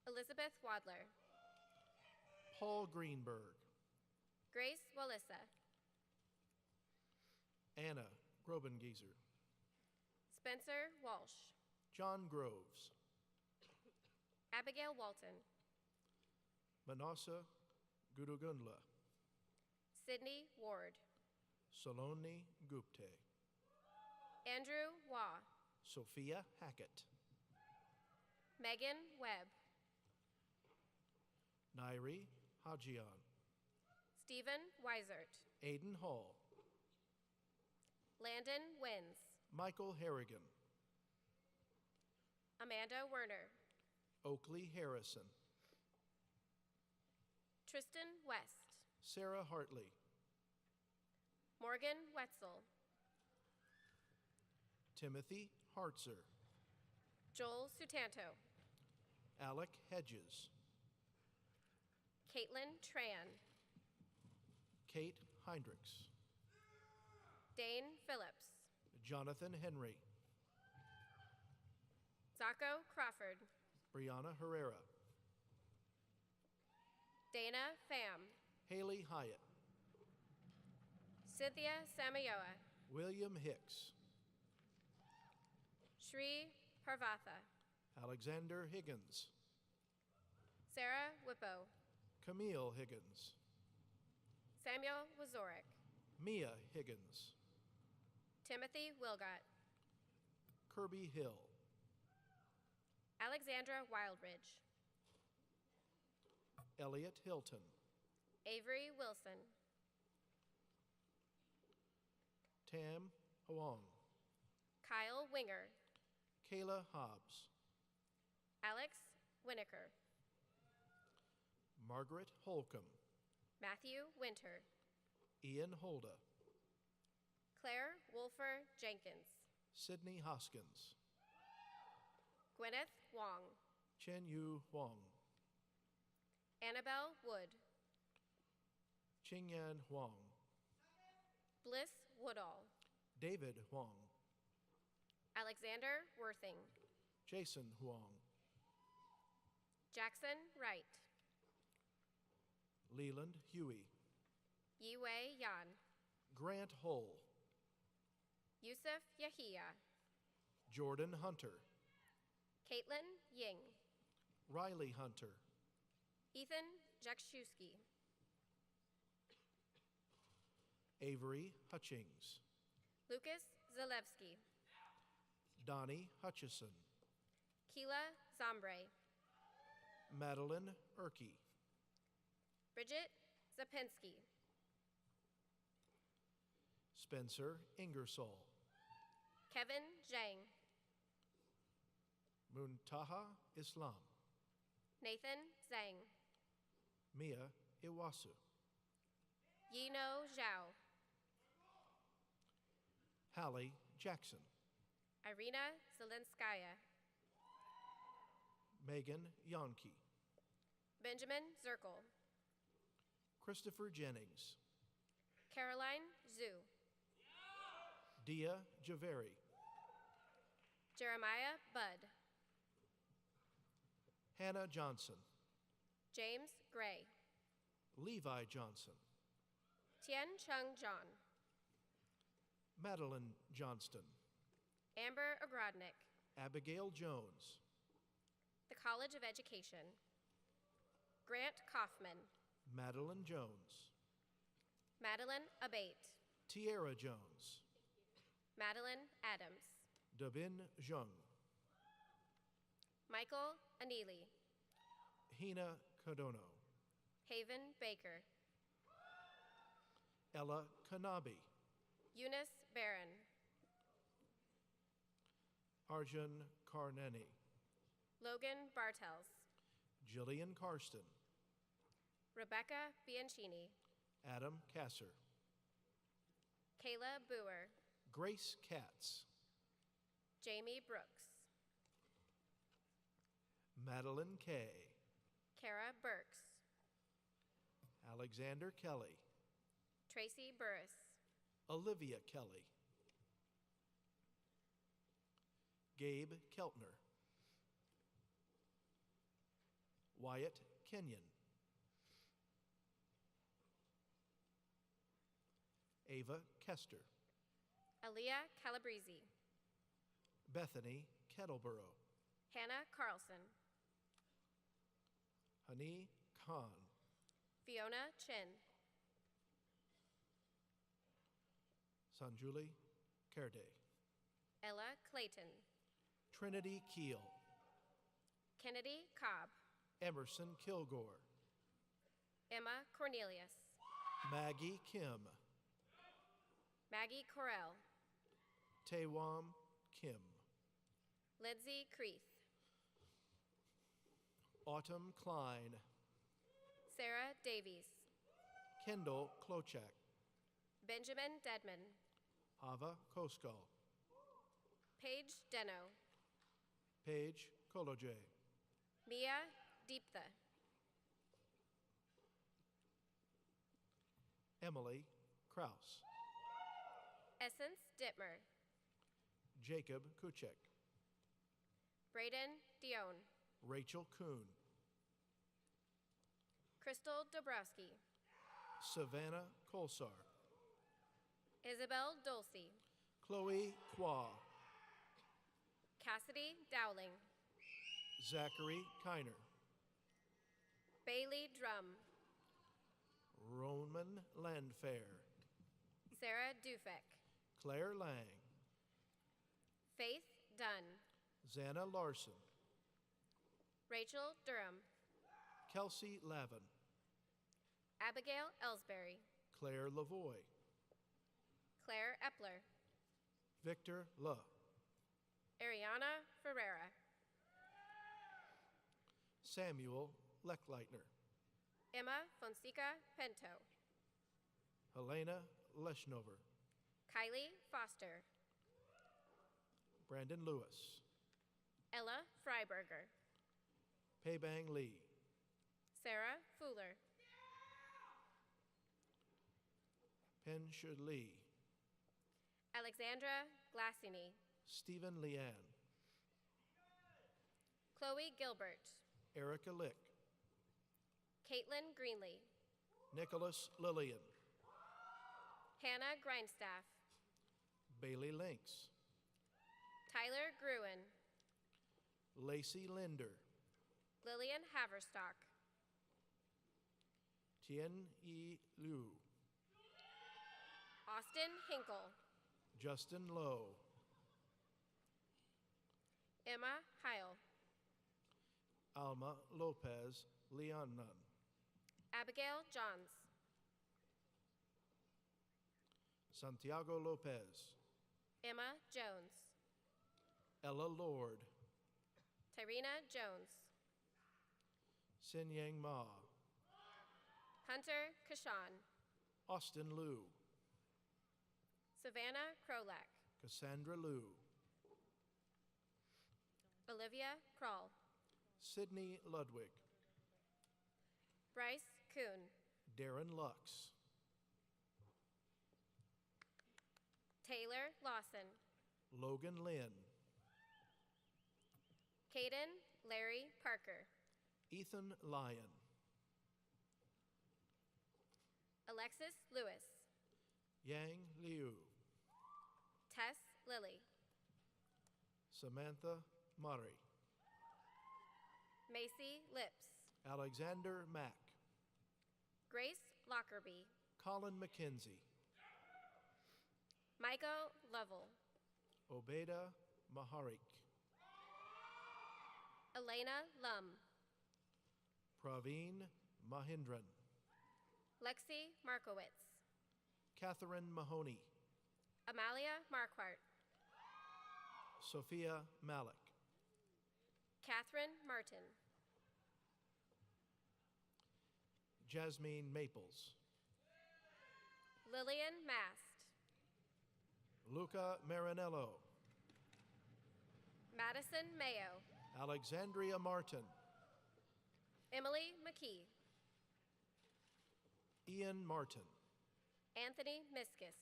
Elizabeth Wadler, Paul Greenberg, Grace Wallissa, Anna Grobengieser, Spencer Walsh, John Groves, Abigail Walton, Manasa Gurugunla, Sydney Ward, Saloni Gupte, Andrew Waugh, Sophia Hackett, Megan Webb, Nairi Hajian, Stephen Weisert, Aiden Hall, Landon Wins, Michael Harrigan, Amanda Werner, Oakley Harrison, Tristan West, Sarah Hartley, Morgan Wetzel, Timothy Hartzer, Joel Sutanto, Alec Hedges, Caitlin Tran, Kate Heinrichs, Dane Phillips, Jonathan Henry, Zacho Crawford, Brianna Herrera, Dana Pham, Haley Hyatt, Cynthia Samayoa, William Hicks, Shri Parvatha, Alexander Higgins, Sarah Whippo, Camille Higgins, Samuel Wazorek, Mia Higgins, Timothy Wilgott, Kirby Hill, Alexandra Wildridge, Elliot Hilton, Avery Wilson, Tam Huang, Kyle Winger, Kayla Hobbs, Alex Winokur, Margaret Holcomb, Matthew Winter, Ian Holda, Claire Wolfer Jenkins, Sydney Hoskins, Gwyneth Wong, Chen Yu Huang, Annabelle Wood, Qingyan Huang, Bliss Woodall, David Huang, Alexander Worthing, Jason Huang, Jackson Wright, Leland Huey, Yiwei Yan, Grant Hull, Yusuf Yahia, Jordan Hunter, Caitlin Ying, Riley Hunter, Ethan Jakshewski, Avery Hutchings, Lucas Zalewski, Donnie Hutchison, Keela Zombre, Madeline Erkey, Bridget Zapinski, Spencer Ingersoll, Kevin Zhang, Muntaha Islam, Nathan Zhang, Mia Iwasu, Yino Zhao, Hallie Jackson, Irina Zelenskaya, Megan Yonke, Benjamin Zirkle, Christopher Jennings, Caroline Zhu, Dia Javeri, Jeremiah Budd, Hannah Johnson, James Gray, Levi Johnson, Tian Chung John, Madeline Johnston, Amber Ogrodnik, Abigail Jones, the College of Education, Grant Kaufman, Madeline Jones, Madeline Abate, Tierra Jones, Madeline Adams, Dabin Jung, Michael Anili, Hina Kadono, Haven Baker, Ella Kanabi, Eunice Barron, Arjun Karneni, Logan Bartels, Jillian Karsten, Rebecca Bianchini, Adam Kasser, Kayla Boer, Grace Katz, Jamie Brooks, Madeline Kay, Kara Burks, Alexander Kelly, Tracy Burris, Olivia Kelly, Gabe Keltner, Wyatt Kenyon, Ava Kester, Aaliyah Calabrese, Bethany Kettleborough, Hannah Carlson, Hani Khan, Fiona Chin, Sanjuli Kerde, Ella Clayton, Trinity Keel, Kennedy Cobb, Emerson Kilgore, Emma Cornelius, Maggie Kim, Maggie Correll, Taewam Kim, Lindsay Creeth, Autumn Klein, Sarah Davies, Kendall Klochak, Benjamin Dedman, Ava Koskal, Paige Deno, Paige Koloje, Mia Deeptha, Emily Kraus, Essence Dittmer, Jacob Kuchek, Braden Dion, Rachel Kuhn, Crystal Dobrowski, Savannah Kolsar, Isabel Dulce, Chloe Kwa, Cassidy Dowling, Zachary Kiner, Bailey Drum, Roman Landfair, Sarah Dufek, Claire Lang, Faith Dunn, Xana Larson, Rachel Durham, Kelsey Lavin, Abigail Ellsbury, Claire Lavoy, Claire Epler, Victor La, Ariana Ferreira, Samuel Leckleitner, Emma Fonseca Pento, Helena Leshnover, Kylie Foster, Brandon Lewis, Ella Freiberger, Peibang Lee, Sarah Fuller, Pensha Lee, Alexandra Glassini, Stephen Lian, Chloe Gilbert, Erica Lick, Caitlin Greenlee, Nicholas Lillian, Hannah Grindstaff, Bailey Links, Tyler Gruen, Lacey Linder, Lillian Haverstock, Tien Yi Liu, Austin Hinkle, Justin Lowe, Emma Heil, Alma Lopez Leonan, Abigail Johns, Santiago Lopez, Emma Jones, Ella Lord, Tyrena Jones, Sin Yang Ma, Hunter Kashan, Austin Liu, Savannah Krolak, Cassandra Liu, Olivia Kroll, Sydney Ludwig, Bryce Kuhn, Darren Lux, Taylor Lawson, Logan Lynn, Caden Larry Parker, Ethan Lyon, Alexis Lewis, Yang Liu, Tess Lilly, Samantha Murray, Macy Lips, Alexander Mack, Grace Lockerbie, Colin McKenzie, Michael Lovell, Obeda Maharik, Elena Lum, Praveen Mahindran, Lexi Markowitz, Catherine Mahoney, Amalia Marquardt, Sophia Malik, Catherine Martin, Jasmine Maples, Lillian Mast, Luca Marinello, Madison Mayo, Alexandria Martin, Emily McKee, Ian Martin, Anthony Miskus,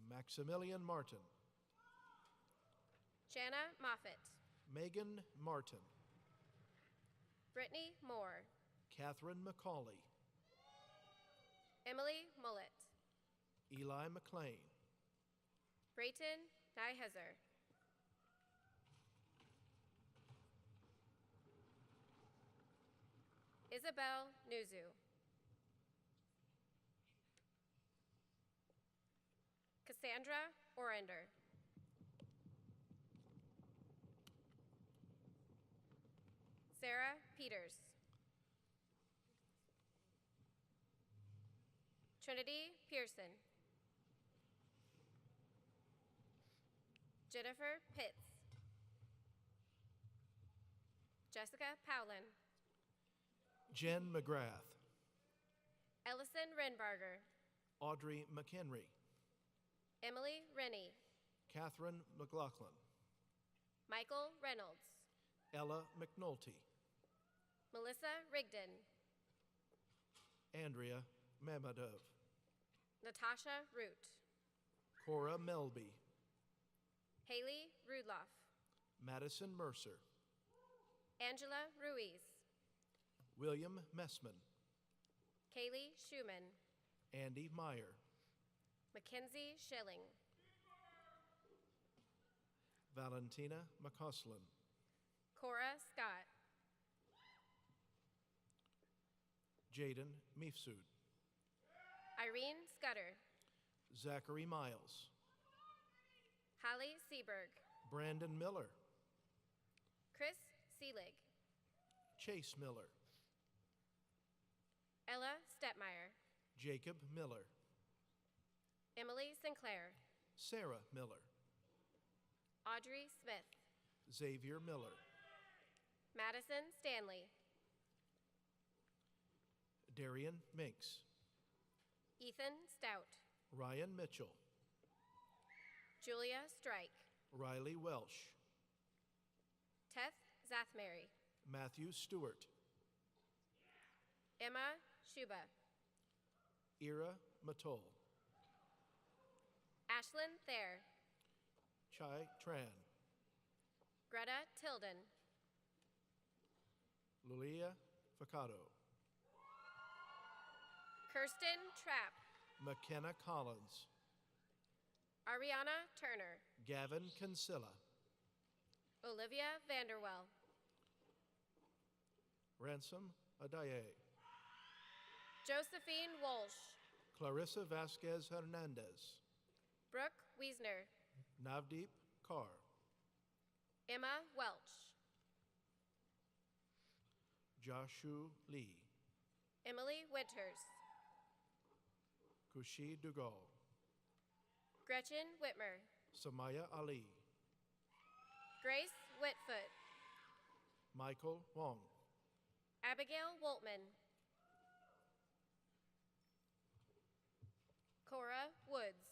Maximilian Martin, Shanna Moffett, Megan Martin, Brittany Moore, Catherine McCauley, Emily Mullet, Eli McLean, Brayton Nyhezer, Isabel Nuzu, Cassandra Orender, Sarah Peters, Trinity Pearson, Jennifer Pitts, Jessica Powlin, Jen McGrath, Ellison Renbarger, Audrey McHenry, Emily Rennie, Catherine McLaughlin, Michael Reynolds, Ella McNulty, Melissa Rigdon, Andrea Mamadov, Natasha Root, Cora Melby, Haley Rudloff, Madison Mercer, Angela Ruiz, William Messman, Kaylee Schumann, Andy Meyer, Mackenzie Schilling, Valentina McCuslin, Cora Scott, Jaden Mifsud, Irene Scudder, Zachary Miles, Holly Seberg, Brandon Miller, Chris Seelig, Chase Miller, Ella Stepmeyer, Jacob Miller, Emily Sinclair, Sarah Miller, Audrey Smith, Xavier Miller, Madison Stanley, Darian Minks, Ethan Stout, Ryan Mitchell, Julia Strike, Riley Welsh, Teth Zathmary, Matthew Stewart, Emma Shuba, Ira Matol, Ashlyn Thayer, Chai Tran, Greta Tilden, Lulia Facado, Kirsten Trapp, McKenna Collins, Ariana Turner, Gavin Kinsella, Olivia Vanderwell, Ransom Adaye, Josephine Walsh, Clarissa Vasquez Hernandez, Brooke Wiesner, Navdeep Kaur, Emma Welch, Joshu Lee, Emily Winters, Kushi Dugal, Gretchen Whitmer, Samaya Ali, Grace Whitfoot, Michael Wong. Abigail Woltman. Cora Woods.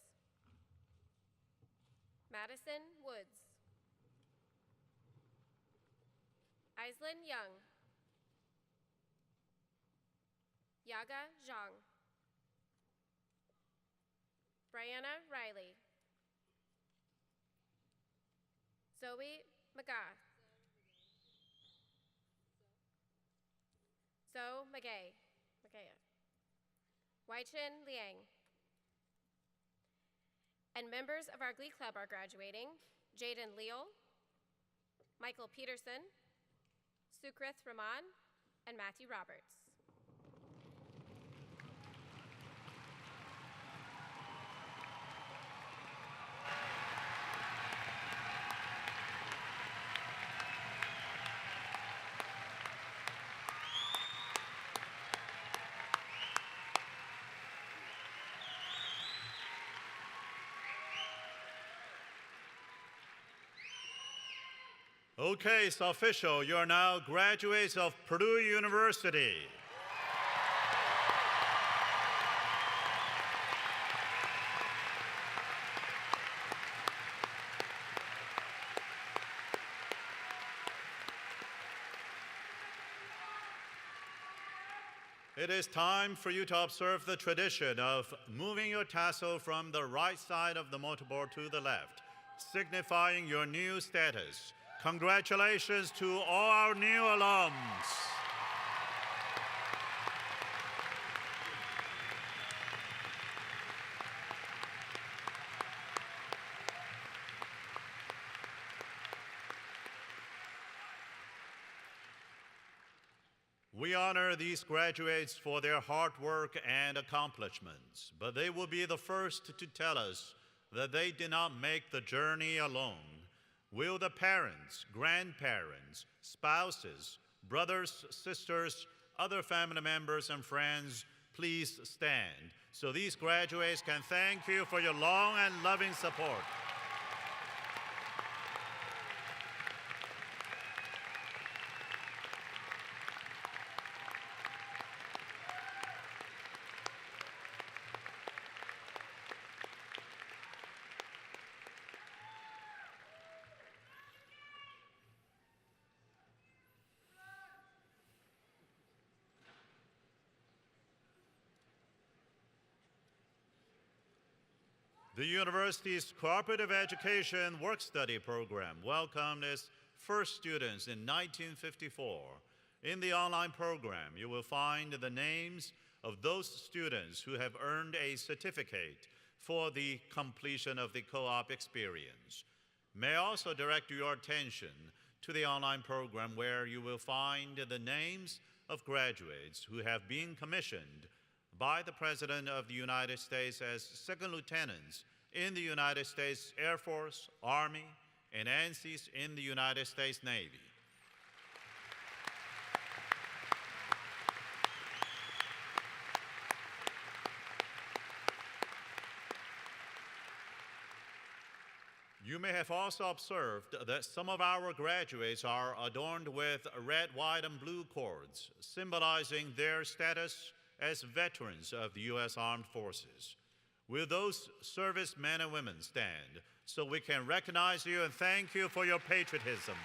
Madison Woods. Aislinn Young. Yaga Zhang. Brianna Riley. Zoe McGath. Zoe McGay. Weichin Liang. And members of our Glee Club are graduating: Jaden Leal, Michael Peterson, Sukrith Raman, and Matthew Roberts. Okay, it's official. You are now graduates of Purdue University. It is time for you to observe the tradition of moving your tassel from the right side of the motorboard to the left, signifying your new status. Congratulations to all our new alums. We honor these graduates for their hard work and accomplishments, but they will be the first to tell us that they did not make the journey alone. Will the parents, grandparents, spouses, brothers, sisters, other family members, and friends please stand so these graduates can thank you for your long and loving support. The university's Cooperative Education Work-Study Program welcomed its first students in 1954. In the online program, you will find the names of those students who have earned a certificate for the completion of the co-op experience. May I also direct your attention to the online program where you will find the names of graduates who have been commissioned by the President of the United States as second lieutenants in the United States Air Force, Army, and ANSYs in the United States Navy. You may have also observed that some of our graduates are adorned with red, white, and blue cords, symbolizing their status as veterans of the U.S. Armed Forces. Will those servicemen and women stand so we can recognize you and thank you for your patriotism?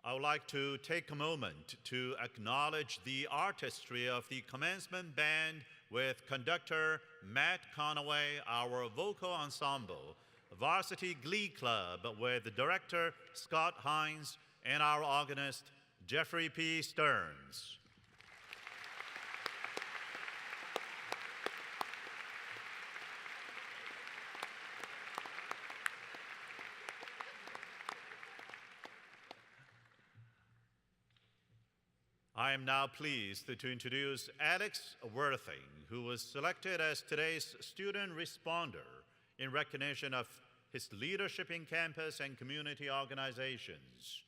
I would like to take a moment to acknowledge the artistry of the Commencement Band with conductor Matt Conaway, our vocal ensemble, Varsity Glee Club with director Scott Hines, and our organist Jeffrey P. Stearns. I am now pleased to introduce Alex Worthing, who was selected as today's student responder in recognition of his leadership in campus and community organizations.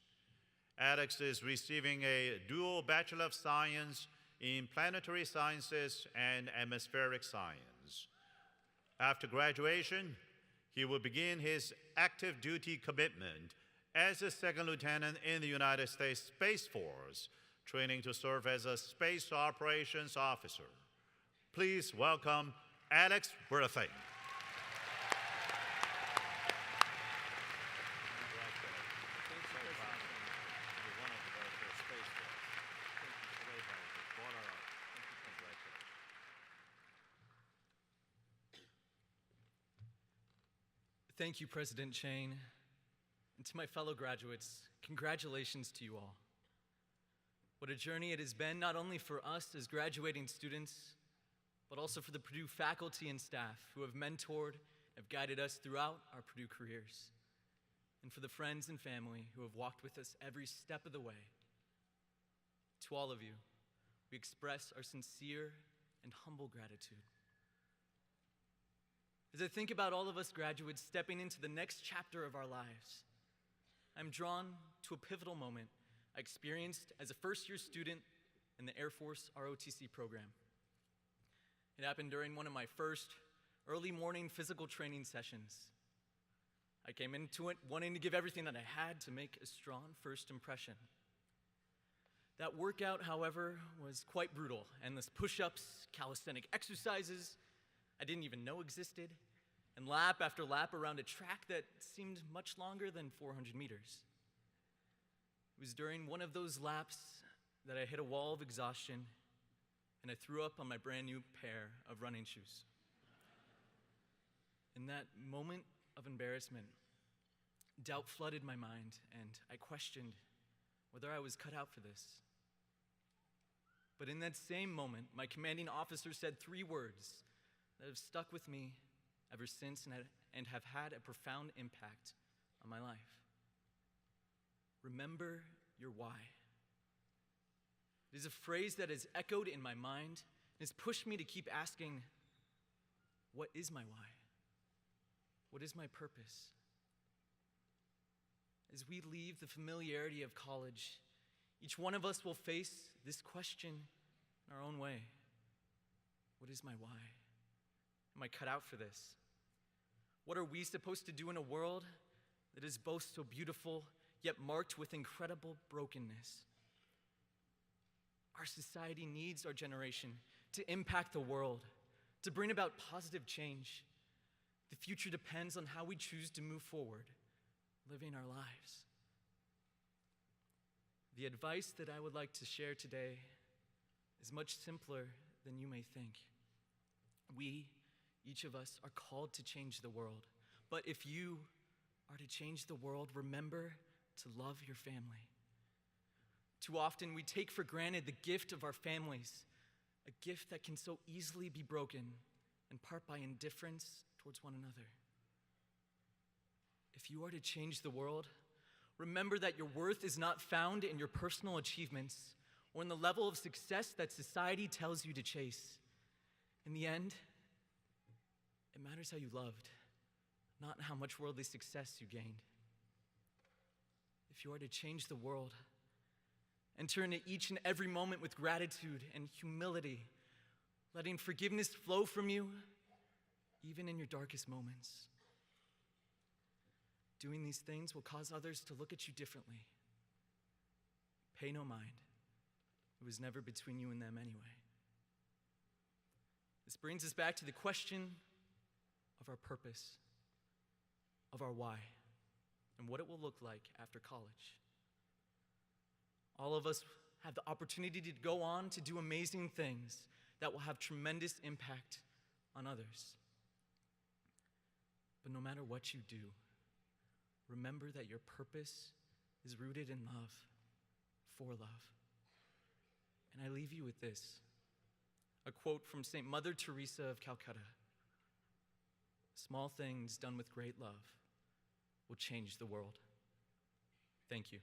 Alex is receiving a dual Bachelor of Science in Planetary Sciences and Atmospheric Science. After graduation, he will begin his active duty commitment as a second lieutenant in the United States Space Force, training to serve as a space operations officer. Please welcome Alex Worthing. Thank you, President Chang. And to my fellow graduates, congratulations to you all. What a journey it has been, not only for us as graduating students, but also for the Purdue faculty and staff who have mentored, have guided us throughout our Purdue careers, and for the friends and family who have walked with us every step of the way. To all of you, we express our sincere and humble gratitude. As I think about all of us graduates stepping into the next chapter of our lives, I'm drawn to a pivotal moment I experienced as a first-year student in the Air Force ROTC program. It happened during one of my first early morning physical training sessions. I came into it wanting to give everything that I had to make a strong first impression. That workout, however, was quite brutal. Endless push-ups, calisthenic exercises I didn't even know existed, and lap after lap around a track that seemed much longer than 400 meters. It was during one of those laps that I hit a wall of exhaustion and I threw up on my brand new pair of running shoes. In that moment of embarrassment, doubt flooded my mind and I questioned whether I was cut out for this. But in that same moment, my commanding officer said 3 words that have stuck with me ever since and have had a profound impact on my life. Remember your why. It is a phrase that has echoed in my mind and has pushed me to keep asking, what is my why? What is my purpose? As we leave the familiarity of college, each one of us will face this question in our own way. What is my why? Am I cut out for this? What are we supposed to do in a world that is both so beautiful, yet marked with incredible brokenness? Our society needs our generation to impact the world, to bring about positive change. The future depends on how we choose to move forward, living our lives. The advice that I would like to share today is much simpler than you may think. We, each of us, are called to change the world. But if you are to change the world, remember to love your family. Too often we take for granted the gift of our families, a gift that can so easily be broken, in part by indifference towards one another. If you are to change the world, remember that your worth is not found in your personal achievements or in the level of success that society tells you to chase. In the end, it matters how you loved, not how much worldly success you gained. If you are to change the world, enter into each and every moment with gratitude and humility, letting forgiveness flow from you, even in your darkest moments. Doing these things will cause others to look at you differently. Pay no mind. It was never between you and them anyway. This brings us back to the question of our purpose, of our why, and what it will look like after college. All of us have the opportunity to go on to do amazing things that will have tremendous impact on others. But no matter what you do, remember that your purpose is rooted in love, for love. And I leave you with this, a quote from St. Mother Teresa of Calcutta. Small things done with great love will change the world. Thank you.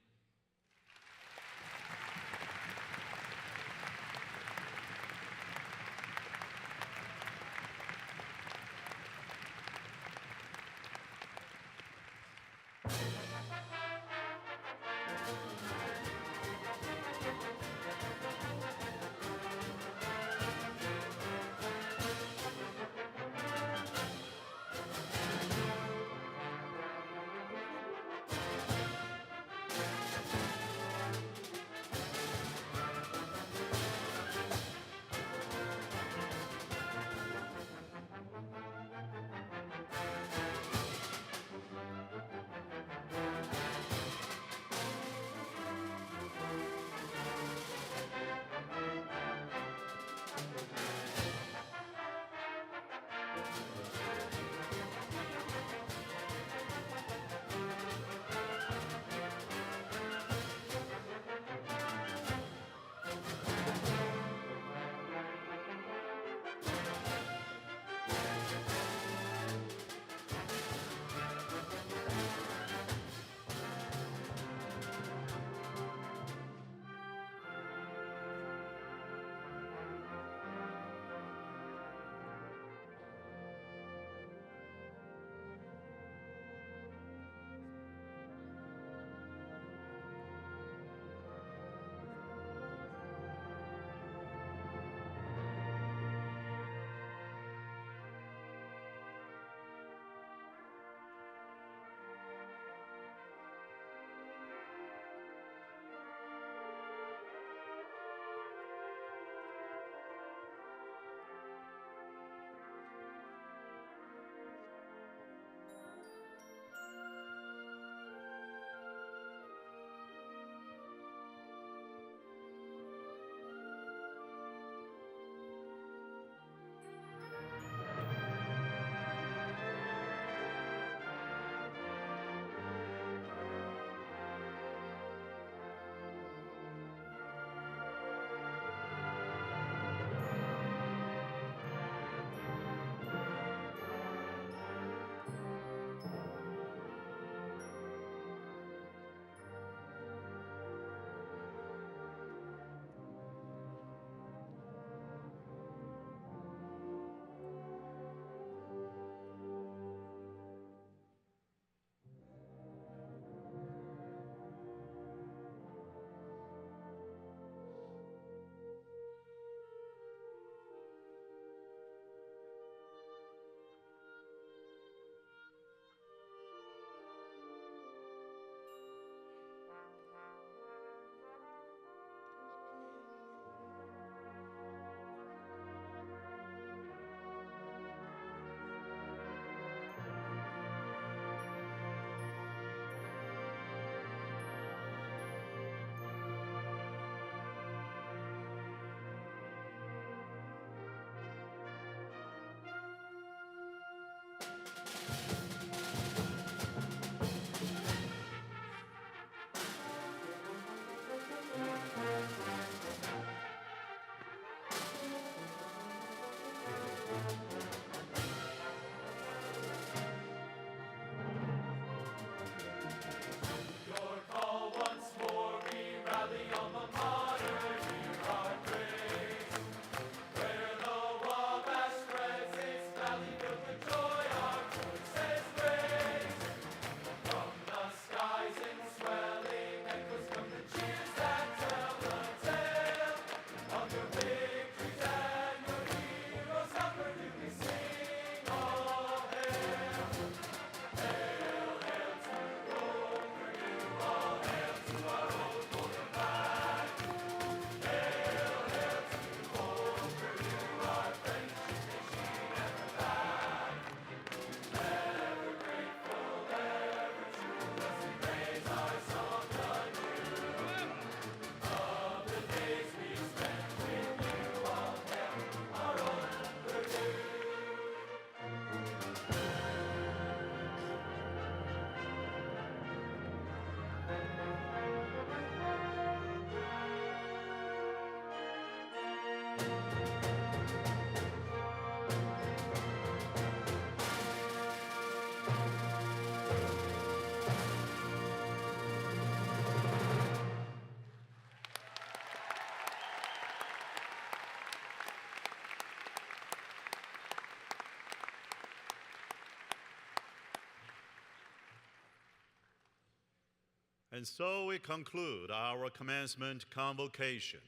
And so we conclude our commencement convocation.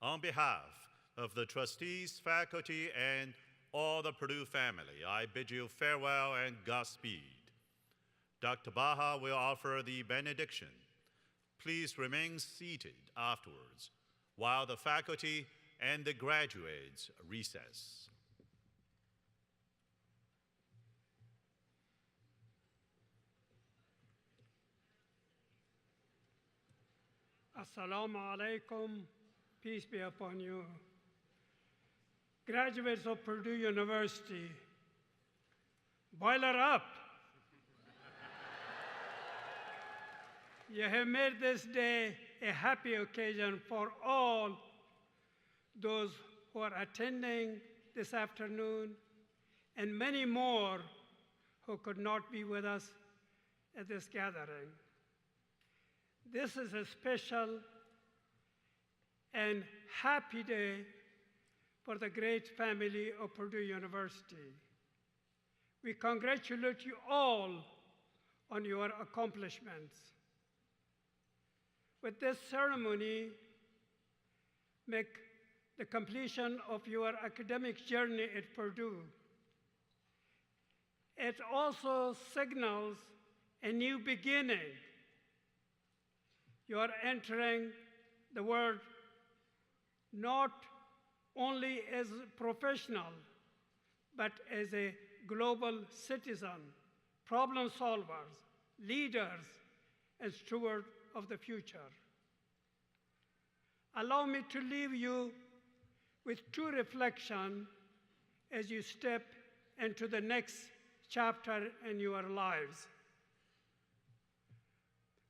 On behalf of the trustees, faculty, and all the Purdue family, I bid you farewell and Godspeed. Dr. Baha will offer the benediction. Please remain seated afterwards while the faculty and the graduates recess. Assalamu alaikum, peace be upon you. Graduates of Purdue University, boiler up. You have made this day a happy occasion for all those who are attending this afternoon and many more who could not be with us at this gathering. This is a special and happy day for the great family of Purdue University. We congratulate you all on your accomplishments. With this ceremony, make the completion of your academic journey at Purdue. It also signals a new beginning. You are entering the world not only as a professional, but as a global citizen, problem solvers, leaders, and stewards of the future. Allow me to leave you with two reflections as you step into the next chapter in your lives.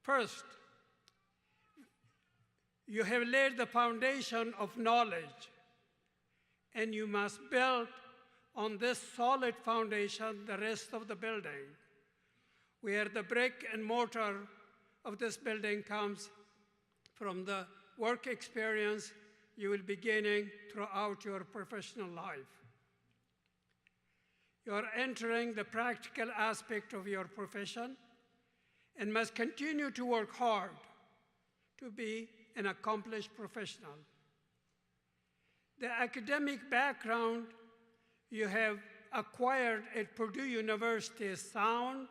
First, you have laid the foundation of knowledge, and you must build on this solid foundation the rest of the building, where the brick and mortar of this building comes from the work experience you will be gaining throughout your professional life. You are entering the practical aspect of your profession and must continue to work hard to be an accomplished professional. The academic background you have acquired at Purdue University is sound,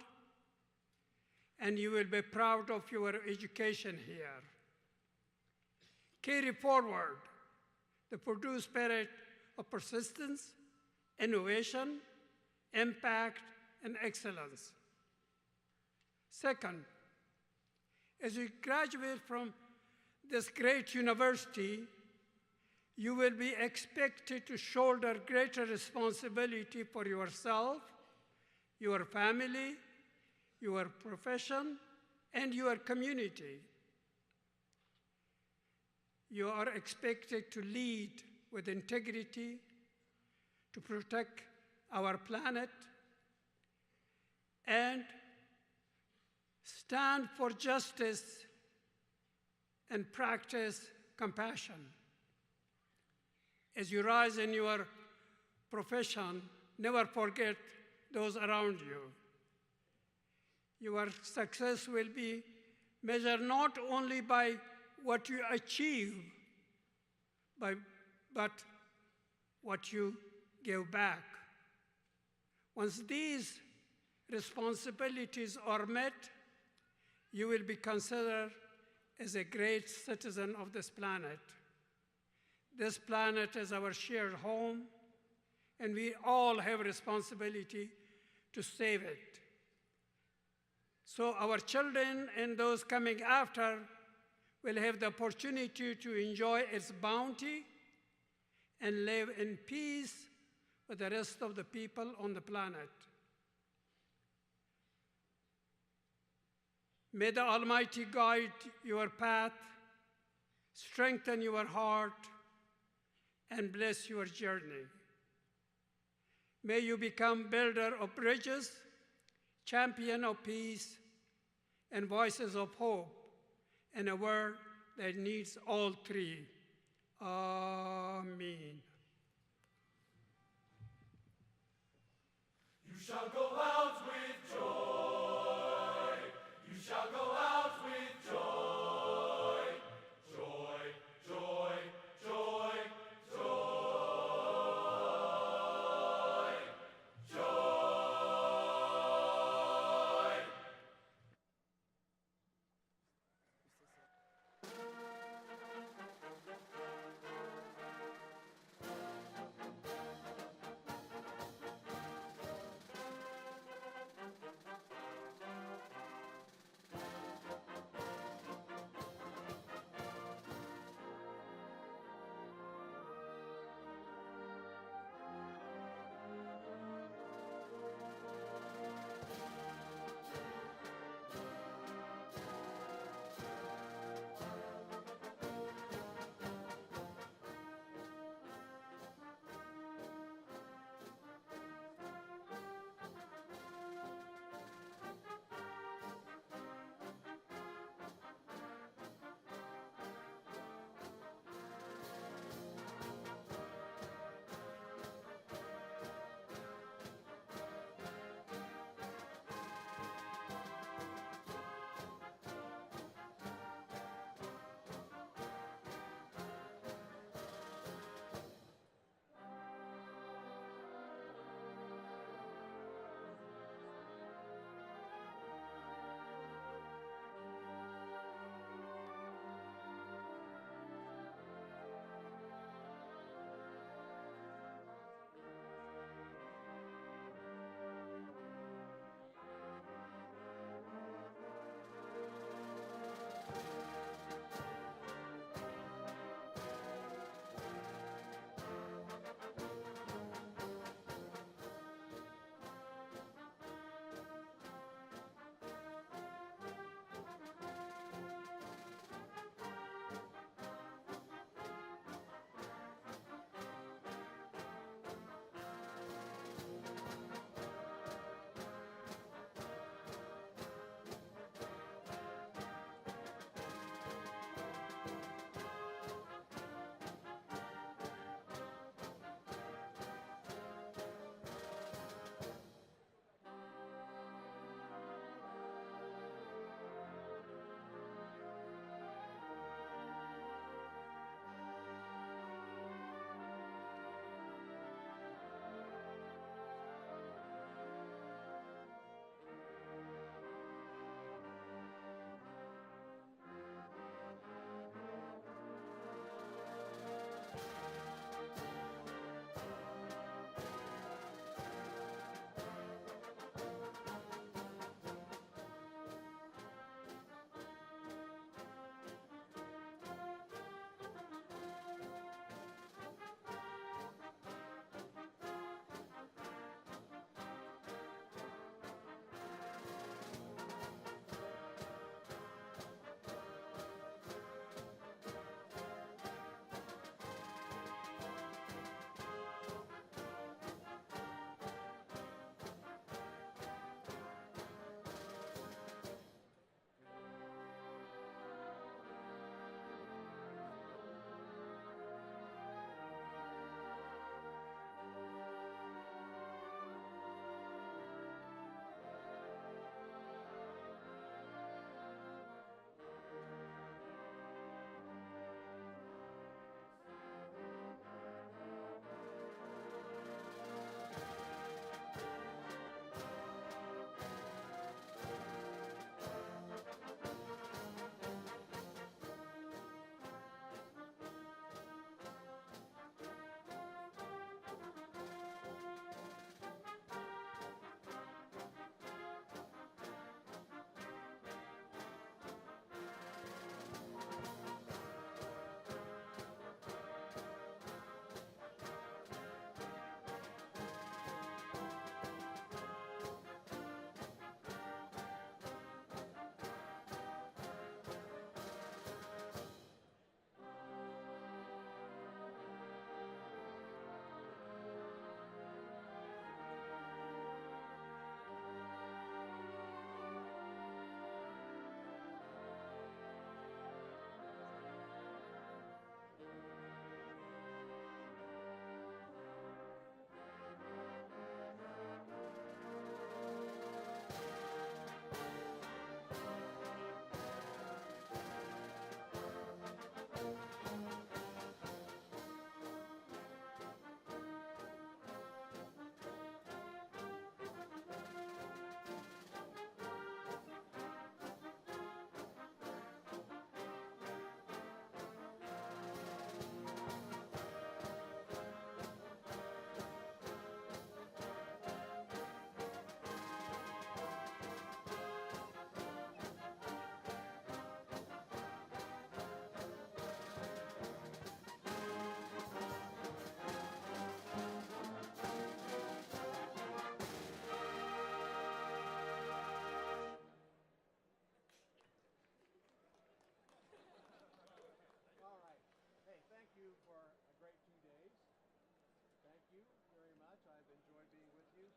and you will be proud of your education here. Carry forward the Purdue spirit of persistence, innovation, impact, and excellence. Second, as you graduate from this great university, you will be expected to shoulder greater responsibility for yourself, your family, your profession, and your community. You are expected to lead with integrity, to protect our planet, and stand for justice and practice compassion. As you rise in your profession, never forget those around you. Your success will be measured not only by what you achieve, but what you give back. Once these responsibilities are met, you will be considered as a great citizen of this planet. This planet is our shared home, and we all have a responsibility to save it. So our children and those coming after will have the opportunity to enjoy its bounty and live in peace with the rest of the people on the planet. May the Almighty guide your path, strengthen your heart, and bless your journey. May you become builder of bridges, champion of peace, and voices of hope in a world that needs all three. Amen. You shall go out with joy. You shall go out with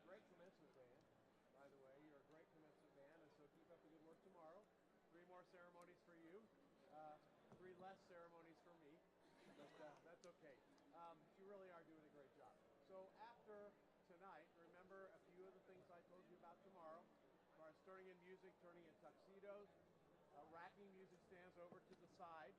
great commencement band, by the way. You're a great commencement band, and so keep up the good work tomorrow. 3 more ceremonies for you, 3 less ceremonies for me, but that's okay. You really are doing a great job. So after tonight, remember a few of the things I told you about tomorrow, as far as turning in music, turning in tuxedos, racking music stands over to the side,